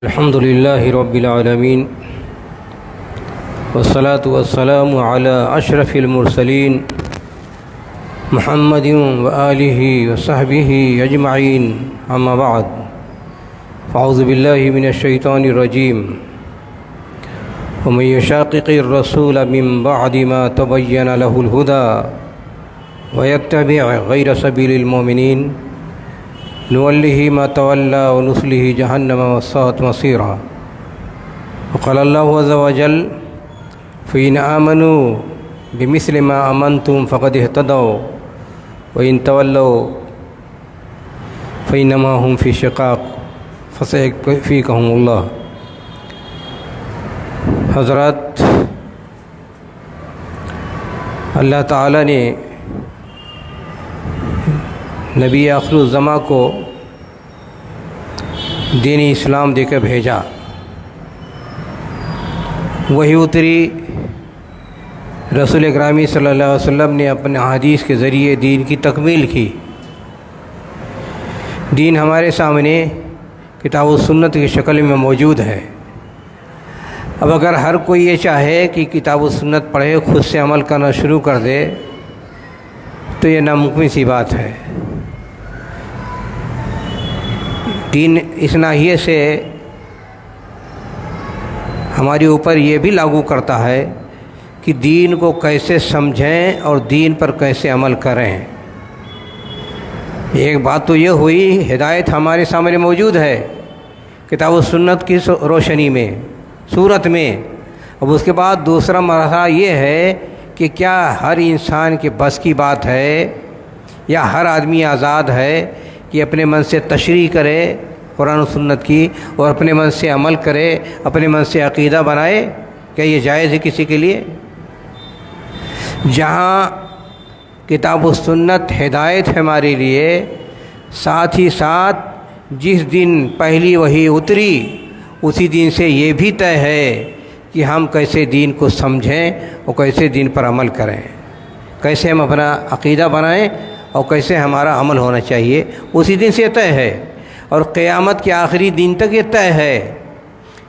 الحمد لله رب العالمين والصلاة والسلام على أشرف المرسلين محمد وآله وصحبه أجمعين أما بعد فأعوذ بالله من الشيطان الرجيم ومن يشاقق الرسول من بعد ما تبين له الهدى ويتبع غير سبيل المؤمنين نوله ما تولى ونصله جهنم وساءت مصيرا وقال الله عز وجل فإن آمنوا بمثل ما آمنتم فقد اهتدوا وإن تولوا فإنما هم في شقاق فسيكفيكهم الله۔ حضرات، اللہ تعالیٰ نے نبی آخر الزماں کو دین اسلام دے کر بھیجا، وہی اتری، رسول اکرامی صلی اللہ علیہ وسلم نے اپنے حدیث کے ذریعے دین کی تکمیل کی۔ دین ہمارے سامنے کتاب و سنت کی شکل میں موجود ہے۔ اب اگر ہر کوئی یہ چاہے کہ کتاب و سنت پڑھے، خود سے عمل کرنا شروع کر دے، تو یہ ناممکن سی بات ہے۔ دین اس ناحیے سے ہمارے اوپر یہ بھی لاگو کرتا ہے کہ دین کو کیسے سمجھیں اور دین پر کیسے عمل کریں۔ ایک بات تو یہ ہوئی، ہدایت ہمارے سامنے موجود ہے کتاب و سنت کی روشنی میں، صورت میں۔ اب اس کے بعد دوسرا مرحلہ یہ ہے کہ کیا ہر انسان کے بس کی بات ہے یا ہر آدمی آزاد ہے کہ اپنے من سے تشریح کرے قرآن و سنت کی اور اپنے من سے عمل کرے، اپنے من سے عقیدہ بنائے؟ کیا یہ جائز ہے کسی کے لیے؟ جہاں کتاب و سنت ہدایت ہے ہمارے لیے، ساتھ ہی ساتھ جس دن پہلی وحی اتری اسی دن سے یہ بھی طے ہے کہ ہم کیسے دین کو سمجھیں اور کیسے دین پر عمل کریں، کیسے ہم اپنا عقیدہ بنائیں اور کیسے ہمارا عمل ہونا چاہیے، اسی دن سے طے ہے اور قیامت کے آخری دن تک یہ طے ہے۔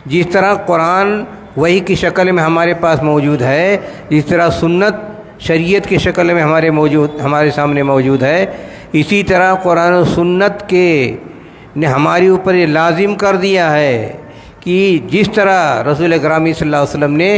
جس طرح قرآن وحی کی شکل میں ہمارے پاس موجود ہے، جس طرح سنت شریعت کی شکل میں ہمارے سامنے موجود ہے، اسی طرح قرآن و سنت کے نے ہمارے اوپر یہ لازم کر دیا ہے کہ جس طرح رسول اکرامی صلی اللہ علیہ وسلم نے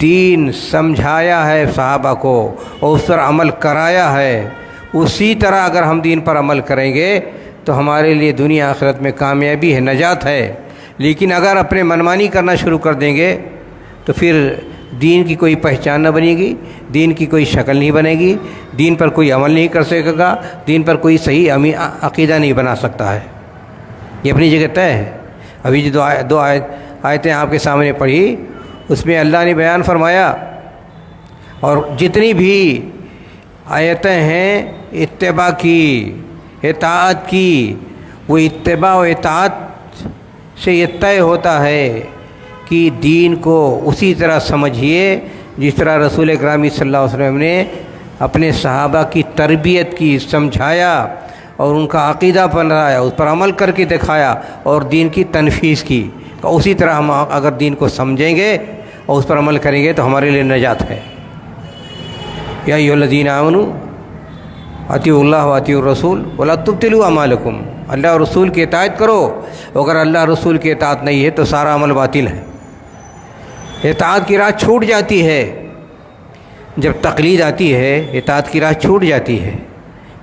دین سمجھایا ہے صحابہ کو اور اس پر عمل کرایا ہے، اسی طرح اگر ہم دین پر عمل کریں گے تو ہمارے لیے دنیا آخرت میں کامیابی ہے، نجات ہے۔ لیکن اگر اپنے منمانی کرنا شروع کر دیں گے تو پھر دین کی کوئی پہچان نہ بنے گی، دین کی کوئی شکل نہیں بنے گی، دین پر کوئی عمل نہیں کر سکے گا، دین پر کوئی صحیح عقیدہ نہیں بنا سکتا ہے۔ یہ اپنی جگہ طے ہے۔ ابھی جو دو آیتیں آپ کے سامنے پڑھی، اس میں اللہ نے بیان فرمایا، اور جتنی بھی آیتیں ہیں اتباع کی، اطاعت کی، وہ اتباع و اطاعت سے یہ طے ہوتا ہے کہ دین کو اسی طرح سمجھیے جس طرح رسول اکرامی صلی اللہ علیہ وسلم نے اپنے صحابہ کی تربیت کی، سمجھایا اور ان کا عقیدہ بنایا، اس پر عمل کر کے دکھایا اور دین کی تنفیذ کی۔ تو اسی طرح ہم اگر دین کو سمجھیں گے اور اس پر عمل کریں گے تو ہمارے لیے نجات ہے۔ یا ایھا الذین آمنوا اطیعوا اللہ و اطیعوا الرسول ولا تبطلوا اعمالکم، اللہ اور رسول کی اطاعت کرو، اگر اللہ رسول کی اطاعت نہیں ہے تو سارا عمل باطل ہے۔ اطاعت کی راہ چھوٹ جاتی ہے جب تقلید آتی ہے، اطاعت کی راہ چھوٹ جاتی ہے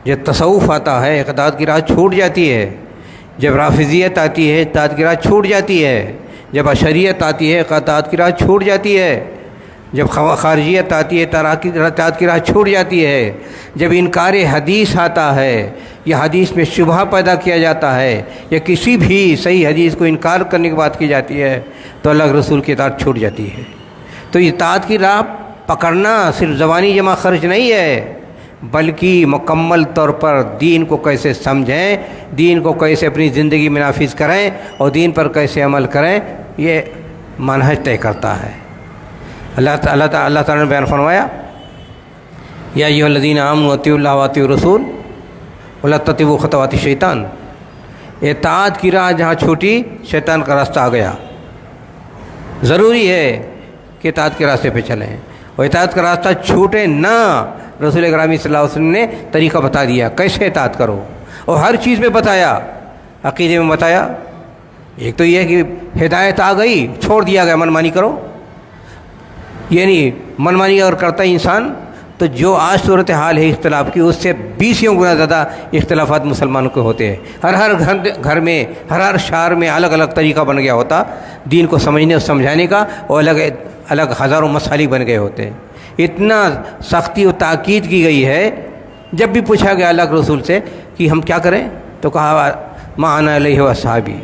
جب تصوف آتا ہے، اطاعت کی راہ چھوٹ جاتی ہے جب رافضیت آتی ہے، اطاعت کی راہ چھوٹ جاتی ہے جب اشریت آتی ہے، اطاعت کی راہ چھوٹ جاتی ہے جب خارجیت آتی ہے، اطاعت کی راہ چھوٹ جاتی ہے جب انکار حدیث آتا ہے یا حدیث میں شبہہ پیدا کیا جاتا ہے یا کسی بھی صحیح حدیث کو انکار کرنے کی بات کی جاتی ہے تو اللہ کے رسول کی اطاعت چھوٹ جاتی ہے۔ تو اطاعت کی راہ پکڑنا صرف زبانی جمع خرچ نہیں ہے، بلکہ مکمل طور پر دین کو کیسے سمجھیں، دین کو کیسے اپنی زندگی میں نافذ کریں اور دین پر کیسے عمل کریں، یہ منہج طے کرتا ہے۔ اللہ تعالیٰ نے بیان فرمایا، یا ایھا الذین آمنوا اطیعوا اللہ و اطیعوا الرسول ولا تتبعوا خطوات الشیطان، اطاعت کی راہ جہاں چھوٹی شیطان کا راستہ آ گیا. ضروری ہے کہ اطاعت کے راستے پہ چلیں اور اطاعت کا راستہ چھوٹے نہ. رسول اکرم صلی اللہ علیہ وسلم نے طریقہ بتا دیا کیسے اطاعت کرو اور ہر چیز میں بتایا. عقیدے میں بتایا. ایک تو یہ ہے کہ ہدایت آ گئی چھوڑ دیا گیا منمانی کرو. یہ نہیں منمانی اگر کرتا ہے انسان تو جو آج صورت حال ہے اختلاف کی اس سے 20 گنا زیادہ اختلافات مسلمانوں کے ہوتے ہیں. ہر گھر میں ہر شہر میں الگ الگ طریقہ بن گیا ہوتا دین کو سمجھنے اور سمجھانے کا اور الگ ہزاروں مسالک بن گئے ہوتے ہیں. اتنا سختی و تاکید کی گئی ہے. جب بھی پوچھا گیا اللہ کے رسول سے کہ ہم کیا کریں تو کہا ما انا علیہ و اصحابی،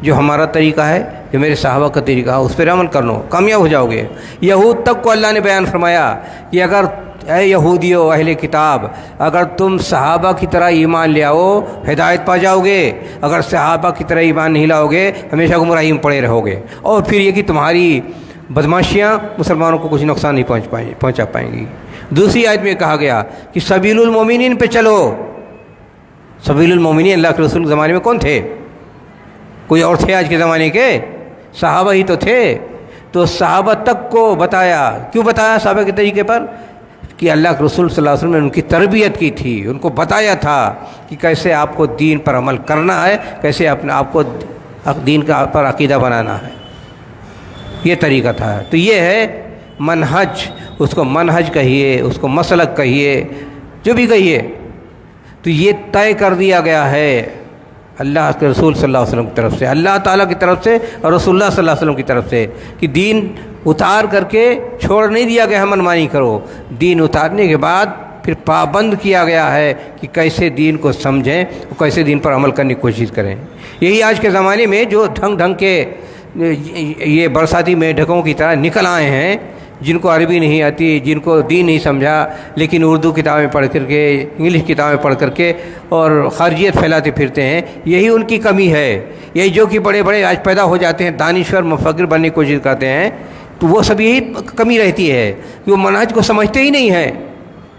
جو ہمارا طریقہ ہے جو میرے صحابہ کا طریقہ ہے اس پر عمل کر لو کامیاب ہو جاؤ گے. یہود تک کو اللہ نے بیان فرمایا کہ اگر اے یہودیو اہل کتاب اگر تم صحابہ کی طرح ایمان لے آؤ ہدایت پا جاؤ گے، اگر صحابہ کی طرح ایمان نہیں لاؤ گے ہمیشہ گمراہی میں پڑے رہو گے. اور پھر یہ کہ تمہاری بدماشیاں مسلمانوں کو کچھ نقصان نہیں پہنچا پائیں گی. دوسری آیت میں کہا گیا کہ سبیل المومنین پہ چلو. سبیل المومنین اللہ کے رسول کے زمانے میں کون تھے؟ کوئی اور تھے آج کے زمانے کے؟ صحابہ ہی تو تھے. تو صحابہ تک کو بتایا. کیوں بتایا صحابہ کے طریقے پر؟ کہ اللہ کے رسول صلی اللہ علیہ وسلم نے ان کی تربیت کی تھی، ان کو بتایا تھا کہ کیسے آپ کو دین پر عمل کرنا ہے، کیسے اپنے آپ کو دین کا پر عقیدہ بنانا ہے. یہ طریقہ تھا. تو یہ ہے منہج. اس کو منہج کہیے، اس کو مسلک کہیے، جو بھی کہیے. تو یہ طے کر دیا گیا ہے اللہ کے رسول صلی اللہ علیہ وسلم کی طرف سے، اللہ تعالیٰ کی طرف سے اور رسول اللہ صلی اللہ علیہ وسلم کی طرف سے کہ دین اتار کر کے چھوڑ نہیں دیا گیا ہے منمانی کرو. دین اتارنے کے بعد پھر پابند کیا گیا ہے کہ کیسے دین کو سمجھیں اور کیسے دین پر عمل کرنے کی کوشش کریں. یہی آج کے زمانے میں جو ڈھنگ کے یہ برساتی میڈکوں کی طرح نکل آئے ہیں، جن کو عربی نہیں آتی، جن کو دین نہیں سمجھا، لیکن اردو کتابیں پڑھ کر کے انگلش کتابیں پڑھ کر کے اور خارجیت پھیلاتے پھرتے ہیں. یہی ان کی کمی ہے. یہی جو کہ بڑے بڑے آج پیدا ہو جاتے ہیں دانشور مفکر بننے کی کوشش کرتے ہیں تو وہ سب یہی کمی رہتی ہے کہ وہ منہج کو سمجھتے ہی نہیں ہیں.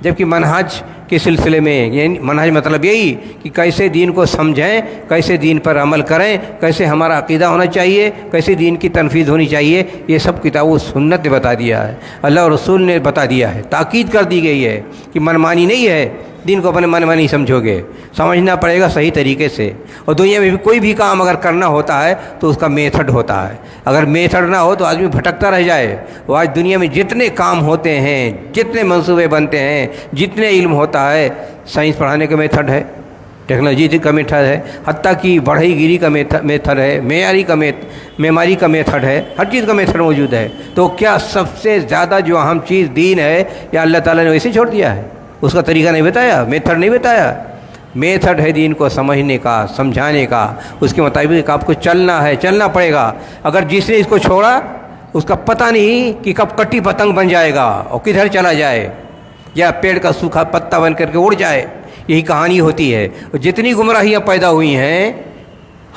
جبکہ منہج کے سلسلے میں یعنی منہج مطلب یہی کہ کیسے دین کو سمجھیں، کیسے دین پر عمل کریں، کیسے ہمارا عقیدہ ہونا چاہیے، کیسے دین کی تنفیذ ہونی چاہیے، یہ سب کتاب و سنت نے بتا دیا ہے، اللہ اور رسول نے بتا دیا ہے. تاکید کر دی گئی ہے کہ منمانی نہیں ہے. دین کو اپنے منمانی سمجھو گے، سمجھنا پڑے گا صحیح طریقے سے. اور دنیا میں بھی کوئی بھی کام اگر کرنا ہوتا ہے تو اس کا میتھڈ ہوتا ہے. اگر میتھڈ نہ ہو تو آدمی بھٹکتا رہ جائے. وہ آج دنیا میں جتنے کام ہوتے ہیں، جتنے منصوبے بنتے ہیں، جتنے علم ہوتا ہے، سائنس پڑھانے کا میتھڈ ہے، ٹیکنالوجی کا میتھڈ ہے، حتیٰ کہ بڑھئی گیری کا میتھڈ ہے، معماری کا میتھڈ ہے، ہر چیز کا میتھڈ موجود ہے. تو کیا سب سے زیادہ جو اہم چیز دین ہے یا اللہ تعالیٰ نے ویسے چھوڑ دیا ہے؟ اس کا طریقہ نہیں بتایا، میتھڈ نہیں بتایا. میتھڈ ہے دین کو سمجھنے کا، سمجھانے کا. اس کے مطابق آپ کو چلنا ہے، چلنا پڑے گا. اگر جس نے اس کو چھوڑا اس کا پتہ نہیں کہ کب کٹی پتنگ بن جائے گا اور کدھر چلا جائے، یا پیڑ کا سوکھا پتا بن کر کے اڑ جائے. یہی کہانی ہوتی ہے. جتنی گمراہیاں پیدا ہوئی ہیں،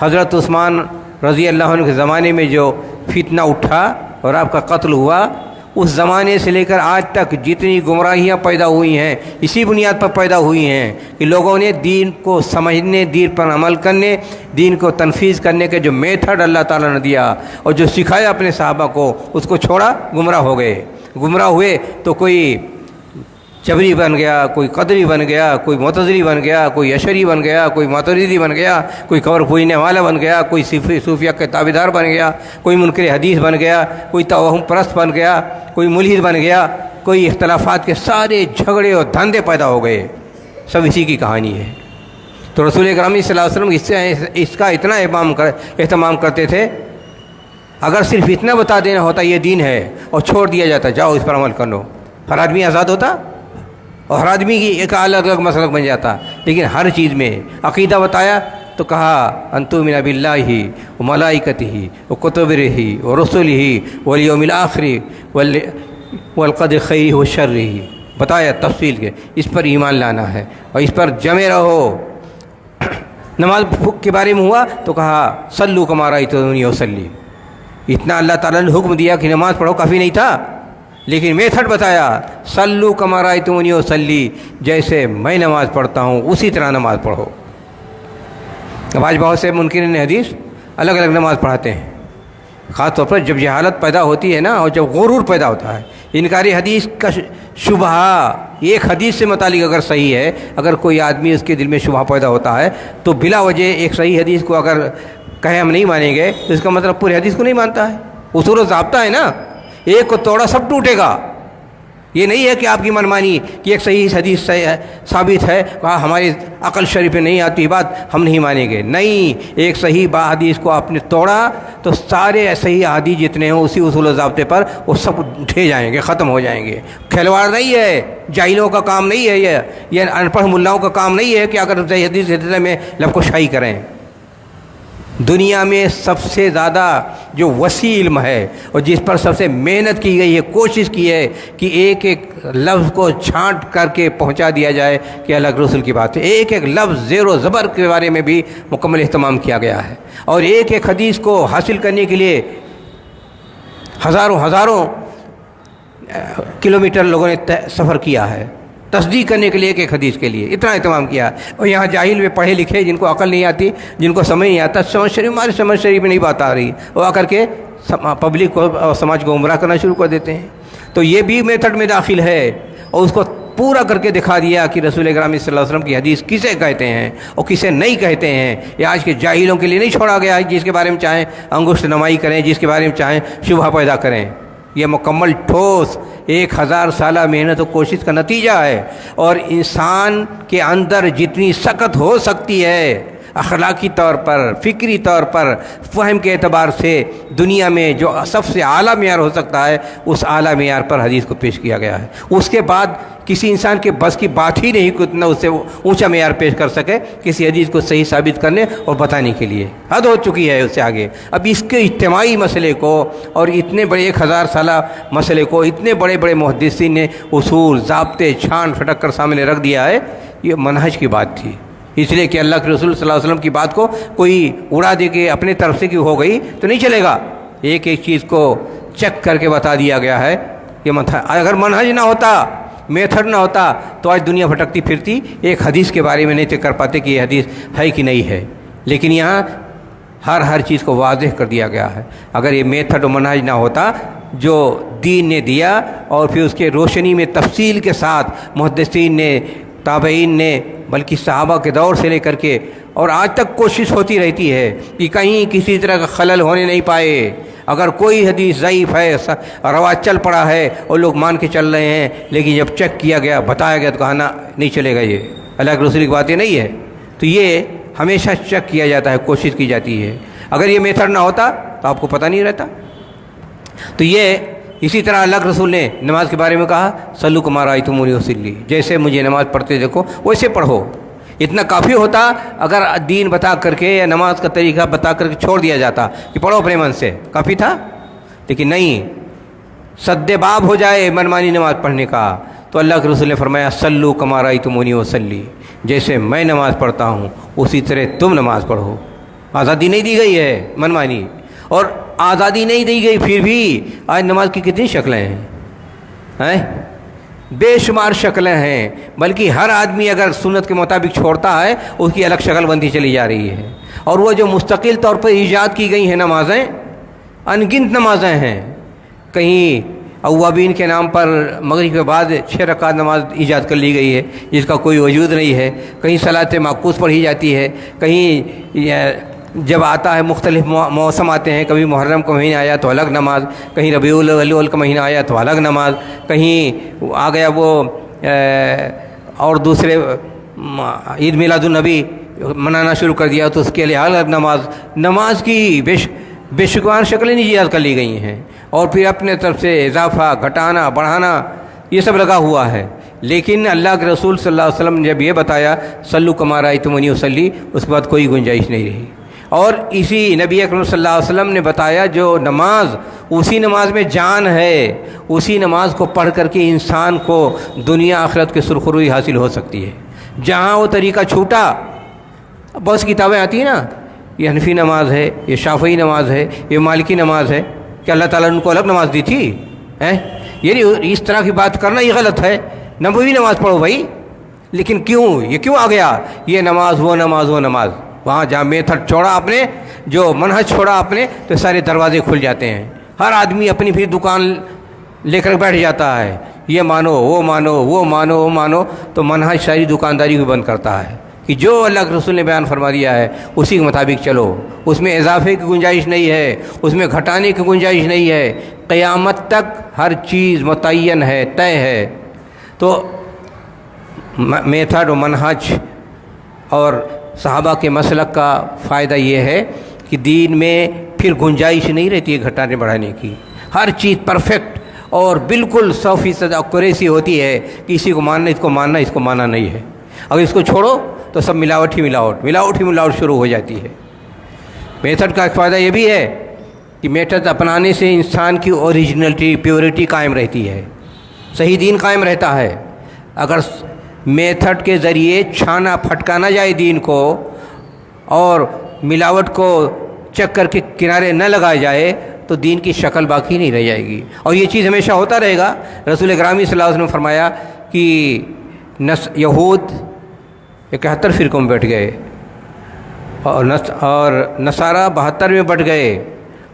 حضرت عثمان رضی اللہ عنہ کے زمانے میں جو فتنہ اٹھا اور آپ کا قتل ہوا، اس زمانے سے لے کر آج تک جتنی گمراہیاں پیدا ہوئی ہیں اسی بنیاد پر پیدا ہوئی ہیں کہ لوگوں نے دین کو سمجھنے، دین پر عمل کرنے، دین کو تنفیذ کرنے کے جو میتھڈ اللہ تعالیٰ نے دیا اور جو سکھایا اپنے صحابہ کو، اس کو چھوڑا، گمراہ ہو گئے. گمراہ ہوئے تو کوئی جبری بن گیا، کوئی قدری بن گیا، کوئی معتزلی بن گیا، کوئی اشعری بن گیا، کوئی ماتریدی بن گیا، کوئی قبر پوجنے والا بن گیا، کوئی صوفیہ کے تابعدار بن گیا، کوئی منکر حدیث بن گیا، کوئی توہم پرست بن گیا، کوئی ملحد بن گیا، کوئی اختلافات کے سارے جھگڑے اور دھندے پیدا ہو گئے. سب اسی کی کہانی ہے. تو رسول اکرم صلی اللہ علیہ وسلم اس کا اتنا اہتمام کرتے تھے. اگر صرف اتنا بتا دینا ہوتا یہ دین ہے اور چھوڑ دیا جاتا جاؤ اس پر عمل کر لو، ہر آدمی آزاد ہوتا اور ہر آدمی کی ایک الگ الگ مسلک بن جاتا. لیکن ہر چیز میں عقیدہ بتایا تو کہا ان تؤمن باللہ و ملائکتہ و کتبہ و رسلہ والیوم الآخر والقدر خیرہ و شرہ. بتایا تفصیل کے اس پر ایمان لانا ہے اور اس پر جمے رہو. نماز کے بارے میں ہوا تو کہا صلوا کما رأیتمونی اصلی. اتنا اللہ تعالیٰ نے حکم دیا کہ نماز پڑھو، کافی نہیں تھا، لیکن میتھڈ بتایا صلوا کما رأیتمونی اصلی، جیسے میں نماز پڑھتا ہوں اسی طرح نماز پڑھو. اب آج بہت سے منکرین حدیث الگ الگ نماز پڑھاتے ہیں، خاص طور پر جب جہالت پیدا ہوتی ہے نا، اور جب غرور پیدا ہوتا ہے، انکاری حدیث کا شبہ ایک حدیث سے متعلق اگر صحیح ہے، اگر کوئی آدمی اس کے دل میں شبہ پیدا ہوتا ہے تو بلا وجہ ایک صحیح حدیث کو اگر کہے ہم نہیں مانیں گے تو اس کا مطلب پوری حدیث کو نہیں مانتا ہے۔ اصول و ضابطہ ہے نا، ایک کو توڑا سب ٹوٹے گا۔ یہ نہیں ہے کہ آپ کی منمانی کہ ایک صحیح حدیث ثابت ہے، ہماری عقل شریف میں نہیں آتی بات، ہم نہیں مانیں گے، نہیں، ایک صحیح حدیث کو آپ نے توڑا تو سارے صحیح حدیث جتنے ہیں اسی اصول و ضابطے پر وہ سب اٹھے جائیں گے، ختم ہو جائیں گے۔ کھلواڑ نہیں ہے، جاہلوں کا کام نہیں ہے، یہ ان پڑھ ملاؤں کا کام نہیں ہے کہ اگر صحیح حدیث میں لب کو شاہی کریں۔ دنیا میں سب سے زیادہ جو وسیع علم ہے اور جس پر سب سے محنت کی گئی ہے، کوشش کی ہے کہ ایک ایک لفظ کو چھانٹ کر کے پہنچا دیا جائے کہ اللہ کے رسول کی بات ہے، ایک ایک لفظ زیر و زبر کے بارے میں بھی مکمل اہتمام کیا گیا ہے، اور ایک ایک حدیث کو حاصل کرنے کے لیے ہزاروں کلومیٹر لوگوں نے سفر کیا ہے، تصدیق کرنے کے لیے ایک ایک حدیث کے لیے اتنا اہتمام کیا ہے۔ اور یہاں جاہل میں پڑھے لکھے جن کو عقل نہیں آتی، جن کو سمجھ نہیں آتا، سمجھ شریف ہماری سمجھ شریف میں نہیں بات آ رہی، وہ آ کر کے پبلک کو اور سماج کو گمراہ کرنا شروع کر دیتے ہیں۔ تو یہ بھی میتھڈ میں داخل ہے، اور اس کو پورا کر کے دکھا دیا کہ رسول اکرم صلی اللہ علیہ وسلم کی حدیث کسے کہتے ہیں اور کسے نہیں کہتے ہیں۔ یہ آج کے جاہلوں کے لیے نہیں چھوڑا گیا ہے جس کے بارے میں چاہیں انگشت نمائی کریں، جس کے بارے میں چاہیں شبہ پیدا کریں۔ یہ مکمل ٹھوس 1000 سالہ محنت و کوشش کا نتیجہ ہے، اور انسان کے اندر جتنی سخت ہو سکتی ہے اخلاقی طور پر، فکری طور پر، فہم کے اعتبار سے دنیا میں جو سب سے اعلیٰ معیار ہو سکتا ہے اس اعلیٰ معیار پر حدیث کو پیش کیا گیا ہے۔ اس کے بعد کسی انسان کے بس کی بات ہی نہیں کہ اتنا اس سے اونچا معیار پیش کر سکے کسی حدیث کو صحیح ثابت کرنے اور بتانے کے لیے، حد ہو چکی ہے اس سے آگے۔ اب اس کے اجتماعی مسئلے کو اور اتنے بڑے 1000 سالہ مسئلے کو اتنے بڑے بڑے محدثین نے اصول ضابطے چھان پھٹک کر سامنے رکھ دیا ہے، یہ منہج کی بات تھی، اس لیے کہ اللہ کے رسول صلی اللہ علیہ وسلم کی بات کو کوئی اڑا دے کے اپنے طرف سے کی ہو گئی تو نہیں چلے گا، ایک ایک چیز کو چیک کر کے بتا دیا گیا ہے۔ یہ اگر منہج نہ ہوتا، میتھڈ نہ ہوتا تو آج دنیا بھٹکتی پھرتی ایک حدیث کے بارے میں نہیں طے کر پاتے کہ یہ حدیث ہے کہ نہیں ہے، لیکن یہاں ہر چیز کو واضح کر دیا گیا ہے۔ اگر یہ میتھڈ و منہج نہ ہوتا جو دین نے دیا، اور پھر اس کے روشنی میں تفصیل کے ساتھ محدثین نے، تابعین نے، بلکہ صحابہ کے دور سے لے کر کے اور آج تک کوشش ہوتی رہتی ہے کہ کہیں کسی طرح کا خلل ہونے نہیں پائے۔ اگر کوئی حدیث ضعیف ہے، رواج چل پڑا ہے اور لوگ مان کے چل رہے ہیں، لیکن جب چیک کیا گیا، بتایا گیا تو کہا نا نہیں چلے گا، یہ اللہ کے رسول کی باتیں نہیں ہے، تو یہ ہمیشہ چیک کیا جاتا ہے، کوشش کی جاتی ہے۔ اگر یہ میتھڈ نہ ہوتا تو آپ کو پتہ نہیں رہتا۔ تو یہ اسی طرح اللہ کے رسول نے نماز کے بارے میں کہا، صلو کما رأیتمونی اصلی، جیسے مجھے نماز پڑھتے دیکھو ویسے پڑھو۔ اتنا کافی ہوتا اگر دین بتا کر کے یا نماز کا طریقہ بتا کر کے چھوڑ دیا جاتا کہ پڑھو اپنے من سے، کافی تھا، لیکن نہیں، سد باب ہو جائے منمانی نماز پڑھنے کا، تو اللہ کے رسول نے فرمایا صلو کما رأیتمونی اصلی، جیسے میں نماز پڑھتا ہوں اسی طرح تم نماز پڑھو۔ آزادی نہیں دی گئی ہے منمانی، اور آزادی نہیں دی گئی پھر بھی آج نماز کی کتنی شکلیں ہیں، بے شمار شکلیں ہیں، بلکہ ہر آدمی اگر سنت کے مطابق چھوڑتا ہے اس کی الگ شکل بنتی چلی جا رہی ہے۔ اور وہ جو مستقل طور پر ایجاد کی گئی ہیں نمازیں، ان گنت نمازیں ہیں، کہیں اوابین کے نام پر مغرب کے بعد 6 رکعت نماز ایجاد کر لی گئی ہے جس کا کوئی وجود نہیں ہے، کہیں صلاۃ معکوس پڑھی جاتی ہے، کہیں جب آتا ہے مختلف موسم آتے ہیں، کبھی محرم کا مہینہ آیا تو الگ نماز، کہیں ربیع الاول کا مہینہ آیا تو الگ نماز، کہیں آ گیا وہ اور دوسرے عید میلاد النبی منانا شروع کر دیا تو اس کے لیے الگ نماز کی بے شمار شکلیں ایجاد کر لی گئی ہیں، اور پھر اپنے طرف سے اضافہ، گھٹانا، بڑھانا، یہ سب لگا ہوا ہے۔ لیکن اللہ کے رسول صلی اللہ علیہ وسلم نے جب یہ بتایا صلو کما رأیتمونی اصلی، اس کے بعد کوئی گنجائش نہیں رہی۔ اور اسی نبی اکرم صلی اللہ علیہ وسلم نے بتایا جو نماز، اسی نماز میں جان ہے، اسی نماز کو پڑھ کر کے انسان کو دنیا آخرت کے سرخروئی حاصل ہو سکتی ہے۔ جہاں وہ طریقہ چھوٹا، بہت سی کتابیں آتی ہیں نا، یہ حنفی نماز ہے، یہ شافعی نماز ہے، یہ مالکی نماز ہے، کہ اللہ تعالیٰ نے ان کو الگ نماز دی تھی؟ یعنی اس طرح کی بات کرنا یہ غلط ہے، نبوی نماز پڑھو بھائی، لیکن کیوں یہ کیوں آ گیا یہ نماز وہ نماز وہ نماز؟ وہاں جہاں میتھڈ چھوڑا آپ نے، جو منہج چھوڑا آپ نے، تو سارے دروازے کھل جاتے ہیں. ہر آدمی اپنی بھی دکان لے کر بیٹھ جاتا ہے، یہ مانو وہ مانو وہ مانو وہ مانو، تو منہج ساری دکانداری کو بند کرتا ہے کہ جو اللہ کے رسول نے بیان فرما دیا ہے اسی کے مطابق چلو. اس میں اضافے کی گنجائش نہیں ہے، اس میں گھٹانے کی گنجائش نہیں ہے. قیامت تک ہر چیز متعین ہے، طے ہے. تو میتھڈ و منہج اور صحابہ کے مسلک کا فائدہ یہ ہے کہ دین میں پھر گنجائش نہیں رہتی ہے گھٹانے بڑھانے کی. ہر چیز پرفیکٹ اور بالکل 100% ایکوریسی ہوتی ہے کہ اسی کو ماننا، اس کو ماننا، اس کو ماننا نہیں ہے. اگر اس کو چھوڑو تو سب ملاوٹ ہی ملاوٹ شروع ہو جاتی ہے. میتھڈ کا ایک فائدہ یہ بھی ہے کہ میتھڈ اپنانے سے انسان کی اوریجنلٹی، پیورٹی قائم رہتی ہے، صحیح دین قائم رہتا ہے. اگر میتھڈ کے ذریعے چھانا پھٹکانا جائے دین کو اور ملاوٹ کو چک کر کے کنارے نہ لگایا جائے تو دین کی شکل باقی نہیں رہ جائے گی. اور یہ چیز ہمیشہ ہوتا رہے گا. رسول گرامی صلی اللہ علیہ وسلم نے فرمایا کہ یہود 71 فرقوں میں بٹ گئے اور نصارہ 72 میں بٹ گئے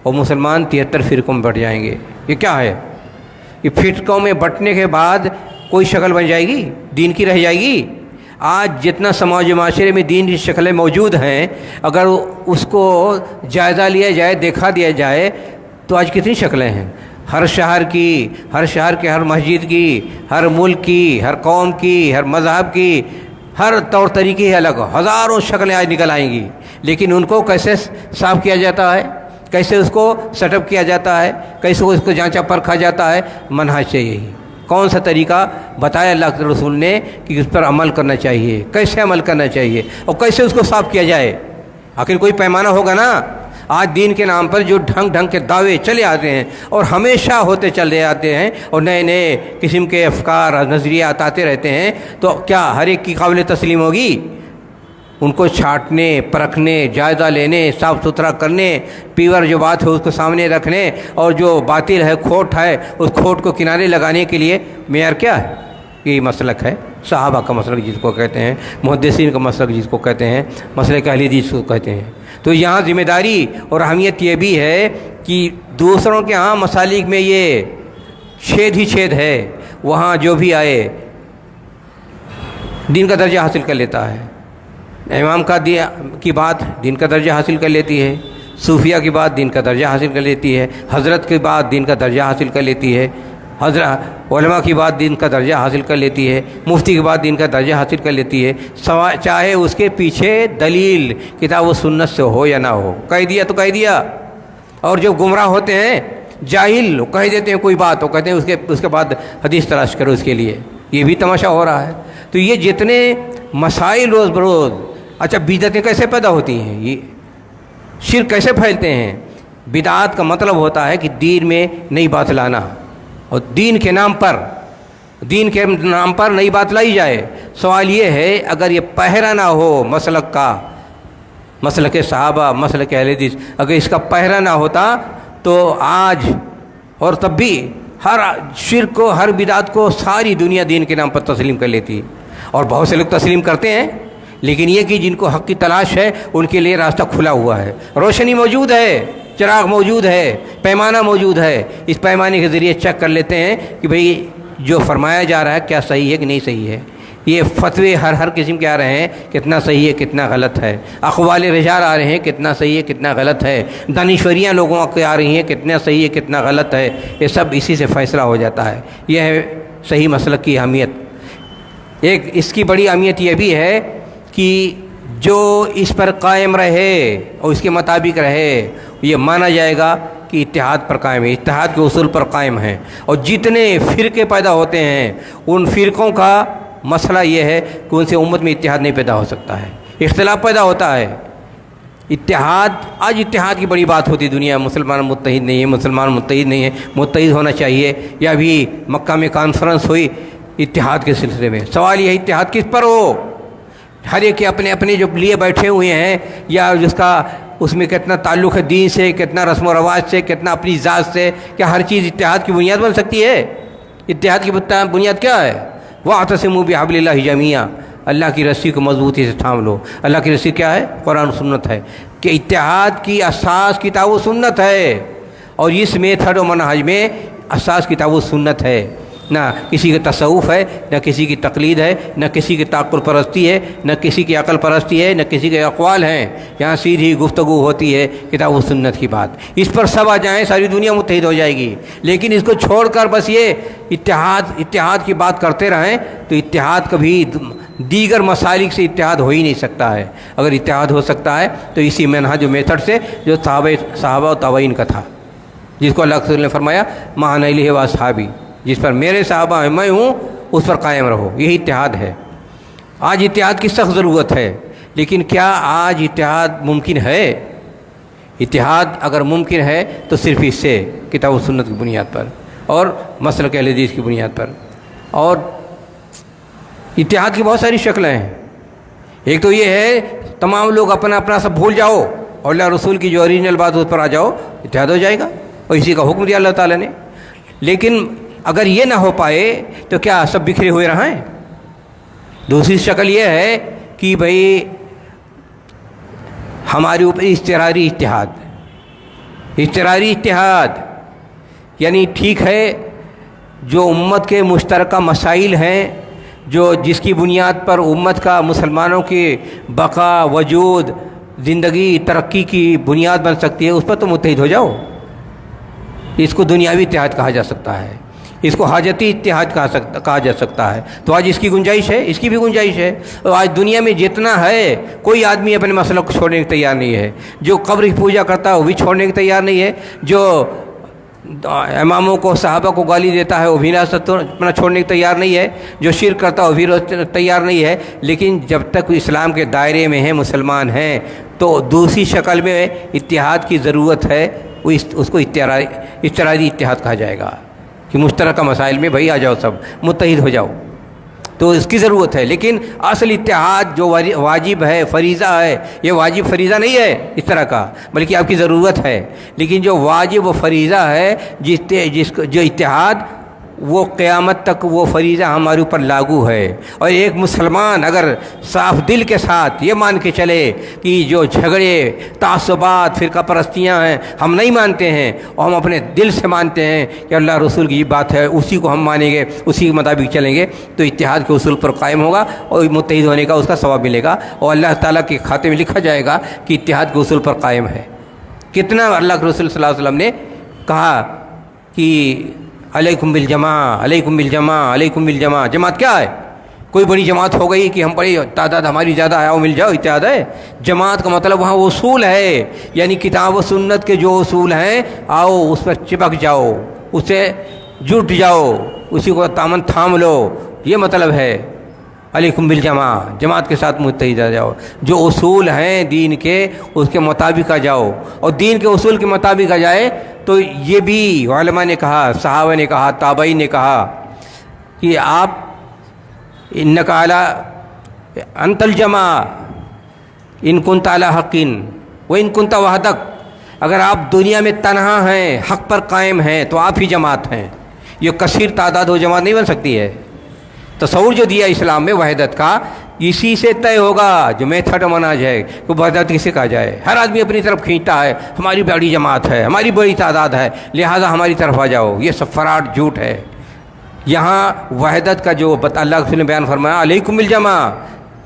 اور مسلمان 73 فرقوں میں بٹ جائیں گے. یہ کیا ہے؟ یہ فرقوں میں بٹنے کے بعد کوئی شکل بن جائے گی؟ دین کی رہ جائے گی؟ آج جتنا سماج و معاشرے میں دین کی شکلیں موجود ہیں، اگر اس کو جائزہ لیا جائے، دیکھا دیا جائے تو آج کتنی شکلیں ہیں. ہر شہر کے ہر مسجد کی، ہر ملک کی، ہر قوم کی، ہر مذہب کی، ہر طور طریقے الگ ہزاروں شکلیں آج نکل آئیں گی. لیکن ان کو کیسے صاف کیا جاتا ہے، کیسے اس کو سیٹ اپ کیا جاتا ہے، کیسے اس کو جانچا پرکھا جاتا ہے؟ منہج سے یہی کون سا طریقہ بتایا اللہ کے رسول نے کہ اس پر عمل کرنا چاہیے، کیسے عمل کرنا چاہیے اور کیسے اس کو صاف کیا جائے. آخر کوئی پیمانہ ہوگا نا. آج دین کے نام پر جو ڈھنگ کے دعوے چلے آتے ہیں اور ہمیشہ ہوتے چلے آتے ہیں اور نئے نئے قسم کے افکار اور نظریات آتے رہتے ہیں، تو کیا ہر ایک کی قابل تسلیم ہوگی؟ ان کو چھانٹنے، پرکھنے، جائزہ لینے، صاف ستھرا کرنے، پیور جو بات ہے اس کو سامنے رکھنے اور جو باطل ہے، کھوٹ ہے، اس کھوٹ کو کنارے لگانے کے لیے معیار کیا ہے؟ یہ مسلک ہے صحابہ کا مسلک جس کو کہتے ہیں، محدثین کا مسلک جس کو کہتے ہیں، مسلک اہل حدیث کو کہتے ہیں. تو یہاں ذمہ داری اور اہمیت یہ بھی ہے کہ دوسروں کے ہاں مسالک میں یہ چھید ہی چھید ہے، وہاں جو بھی آئے دین کا درجہ حاصل کر لیتا ہے. امام کی بات دین کا درجہ حاصل کر لیتی ہے، صوفیہ کی بات دین کا درجہ حاصل کر لیتی ہے، حضرت کی بات دین کا درجہ حاصل کر لیتی ہے، حضرت علماء کی بات دین کا درجہ حاصل کر لیتی ہے، مفتی کی بات دین کا درجہ حاصل کر لیتی ہے، چاہے اس کے پیچھے دلیل کتاب و سنت سے ہو یا نہ ہو. کہہ دیا تو کہہ دیا. اور جو گمراہ ہوتے ہیں، جاہل، کہہ دیتے ہیں کوئی بات، وہ کہتے ہیں اس کے بعد حدیث تلاش کرو اس کے لیے. یہ بھی تماشا ہو رہا ہے. تو یہ جتنے مسائل روز بروز، اچھا بدعتیں کیسے پیدا ہوتی ہیں، یہ شرک کیسے پھیلتے ہیں؟ بدعات کا مطلب ہوتا ہے کہ دین میں نئی بات لانا، اور دین کے نام پر نئی بات لائی جائے. سوال یہ ہے اگر یہ پہرا نہ ہو مسلک کا، مسلک صحابہ، مسلک اہل حدیث، اگر اس کا پہرا نہ ہوتا تو آج اور تب بھی ہر شرک کو، ہر بدعت کو ساری دنیا دین کے نام پر تسلیم کر لیتی. اور بہت سے لوگ تسلیم کرتے ہیں، لیکن یہ کہ جن کو حق کی تلاش ہے ان کے لیے راستہ کھلا ہوا ہے، روشنی موجود ہے، چراغ موجود ہے، پیمانہ موجود ہے. اس پیمانے کے ذریعے چیک کر لیتے ہیں کہ بھئی جو فرمایا جا رہا ہے کیا صحیح ہے کہ نہیں صحیح ہے. یہ فتوے ہر قسم کے آ رہے ہیں، کتنا صحیح ہے کتنا غلط ہے. اقوال رجال آ رہے ہیں، کتنا صحیح ہے کتنا غلط ہے. دانشوریاں لوگوں کے آ رہی ہیں، کتنا صحیح ہے کتنا غلط ہے. یہ سب اسی سے فیصلہ ہو جاتا ہے. یہ ہے صحیح مسلک کی اہمیت. ایک اس کی بڑی اہمیت یہ بھی ہے کہ جو اس پر قائم رہے اور اس کے مطابق رہے، یہ مانا جائے گا کہ اتحاد پر قائم ہے، اتحاد کے اصول پر قائم ہے. اور جتنے فرقے پیدا ہوتے ہیں ان فرقوں کا مسئلہ یہ ہے کہ ان سے امت میں اتحاد نہیں پیدا ہو سکتا ہے، اختلاف پیدا ہوتا ہے. آج اتحاد کی بڑی بات ہوتی دنیا، مسلمان متحد نہیں ہے، مسلمان متحد نہیں ہے، متحد ہونا چاہیے. یا ابھی مکہ میں کانفرنس ہوئی اتحاد کے سلسلے میں. سوال یہ ہے اتحاد کس پر ہو؟ ہر ایک کے اپنے جو لیے بیٹھے ہوئے ہیں، یا جس کا اس میں کتنا تعلق ہے دین سے، کتنا رسم و رواج سے، کتنا اپنی ذات سے. کیا ہر چیز اتحاد کی بنیاد بن سکتی ہے؟ اتحاد کی بنیاد کیا ہے؟ وَاعْتَصِمُوا بِحَبْلِ اللَّهِ جَمِيعًا. اللہ کی رسی کو مضبوطی سے تھام لو۔ اللہ کی رسی کیا ہے؟ قرآن و سنت ہے، کہ اتحاد کی اساس کتاب و سنت ہے، اور اس میتھڈ و منہج میں اساس کتاب و سنت ہے، نہ کسی کا تصوف ہے، نہ کسی کی تقلید ہے، نہ کسی کی تعقل پرستی ہے، نہ کسی کی عقل پرستی ہے، نہ کسی کے اقوال ہیں۔ یہاں سیدھی گفتگو ہوتی ہے کتاب و سنت کی بات، اس پر سب آ جائیں ساری دنیا متحد ہو جائے گی۔ لیکن اس کو چھوڑ کر بس یہ اتحاد کی بات کرتے رہیں تو اتحاد کبھی دیگر مسالک سے اتحاد ہو ہی نہیں سکتا ہے۔ اگر اتحاد ہو سکتا ہے تو اسی منہج و میتھڈ سے جو صحابہ و تابعین کا تھا، جس کو اللہ کے رسول نے فرمایا ما انا علیہ و اصحابی، جس پر میرے صحابہ ہیں میں ہوں، اس پر قائم رہو، یہی اتحاد ہے۔ آج اتحاد کی سخت ضرورت ہے، لیکن کیا آج اتحاد ممکن ہے؟ اتحاد اگر ممکن ہے تو صرف اس سے کتاب و سنت کی بنیاد پر اور مسلک اہل حدیث کی بنیاد پر۔ اور اتحاد کی بہت ساری شکلیں ہیں۔ ایک تو یہ ہے تمام لوگ اپنا اپنا سب بھول جاؤ اور اللہ رسول کی جو اوریجنل بات اس پر آ جاؤ، اتحاد ہو جائے گا، اور اسی کا حکم دیا اللہ تعالیٰ نے۔ لیکن اگر یہ نہ ہو پائے تو کیا سب بکھرے ہوئے رہیں؟ دوسری شکل یہ ہے کہ بھئی ہمارے اوپر اضطراری اتحاد، یعنی ٹھیک ہے جو امت کے مشترکہ مسائل ہیں، جس کی بنیاد پر امت کا مسلمانوں کی بقا، وجود، زندگی، ترقی کی بنیاد بن سکتی ہے، اس پر تو متحد ہو جاؤ۔ اس کو دنیاوی اتحاد کہا جا سکتا ہے، اس کو حاجتی اتحاد کہا جا سکتا ہے۔ تو آج اس کی گنجائش ہے، اس کی بھی گنجائش ہے۔ اور آج دنیا میں جتنا ہے کوئی آدمی اپنے مسئلہ کو چھوڑنے کو تیار نہیں ہے۔ جو قبر کی پوجا کرتا ہے وہ بھی چھوڑنے کو تیار نہیں ہے، جو اماموں کو، صحابہ کو گالی دیتا ہے وہ بھی اپنا چھوڑنے کو تیار نہیں ہے، جو شرک کرتا ہے وہ بھی تیار نہیں ہے۔ لیکن جب تک اسلام کے دائرے میں ہیں، مسلمان ہیں، تو دوسری شکل میں اتحاد کی ضرورت ہے، اس کو اضطراری اتحاد کہا جائے گا، کہ مشترکہ مسائل میں بھائی آ جاؤ، سب متحد ہو جاؤ، تو اس کی ضرورت ہے۔ لیکن اصل اتحاد جو واجب ہے، فریضہ ہے، یہ واجب فریضہ نہیں ہے اس طرح کا، بلکہ آپ کی ضرورت ہے۔ لیکن جو واجب و فریضہ ہے، جو اتحاد، وہ قیامت تک وہ فریضہ ہمارے اوپر لاگو ہے۔ اور ایک مسلمان اگر صاف دل کے ساتھ یہ مان کے چلے کہ جو جھگڑے، تعصبات، فرقہ پرستیاں ہیں ہم نہیں مانتے ہیں، اور ہم اپنے دل سے مانتے ہیں کہ اللہ رسول کی یہ بات ہے، اسی کو ہم مانیں گے، اسی کے مطابق چلیں گے، تو اتحاد کے اصول پر قائم ہوگا اور متحد ہونے کا اس کا ثواب ملے گا، اور اللہ تعالیٰ کے کھاتے میں لکھا جائے گا کہ اتحاد کے اصول پر قائم ہے۔ کتنا اللہ کے رسول صلی اللہ علیہ وسلم نے کہا کہ علیکم بالجماع، علیکم بالجماع، علیکم بالجماع۔ جماعت کیا ہے؟ کوئی بڑی جماعت ہو گئی کہ ہم بڑی تعداد ہماری زیادہ ہے، وہ مل جاؤ، اتحاد ہے؟ جماعت کا مطلب وہاں اصول ہے، یعنی کتاب و سنت کے جو اصول ہیں، آؤ اس پر چپک جاؤ، اسے جٹ جاؤ، اسی کو دامن تھام لو، یہ مطلب ہے علیکم بالجماع، جماعت کے ساتھ متحد آ جاؤ، جو اصول ہیں دین کے اس کے مطابق آ جاؤ، اور دین کے اصول کے مطابق آ جائے تو یہ بھی علماء نے کہا، صحابہ نے کہا، تابعین نے کہا کہ آپ انک علی انت الجماع ان کنت علی حق وان کنت وحدک، اگر آپ دنیا میں تنہا ہیں، حق پر قائم ہیں، تو آپ ہی جماعت ہیں۔ یہ کثیر تعداد ہو جماعت نہیں بن سکتی ہے۔ تصور جو دیا اسلام میں وحدت کا، اسی سے طے ہوگا جو میتھڈ منہج ہے کہ وحدت کسے کہا جائے۔ ہر آدمی اپنی طرف کھینچتا ہے، ہماری بڑی جماعت ہے، ہماری بڑی تعداد ہے، لہٰذا ہماری طرف آ جاؤ، یہ سب فراڈ، جھوٹ ہے۔ یہاں وحدت کا جو اللہ کے رسول نے بیان فرمایا علیکم بالجماع،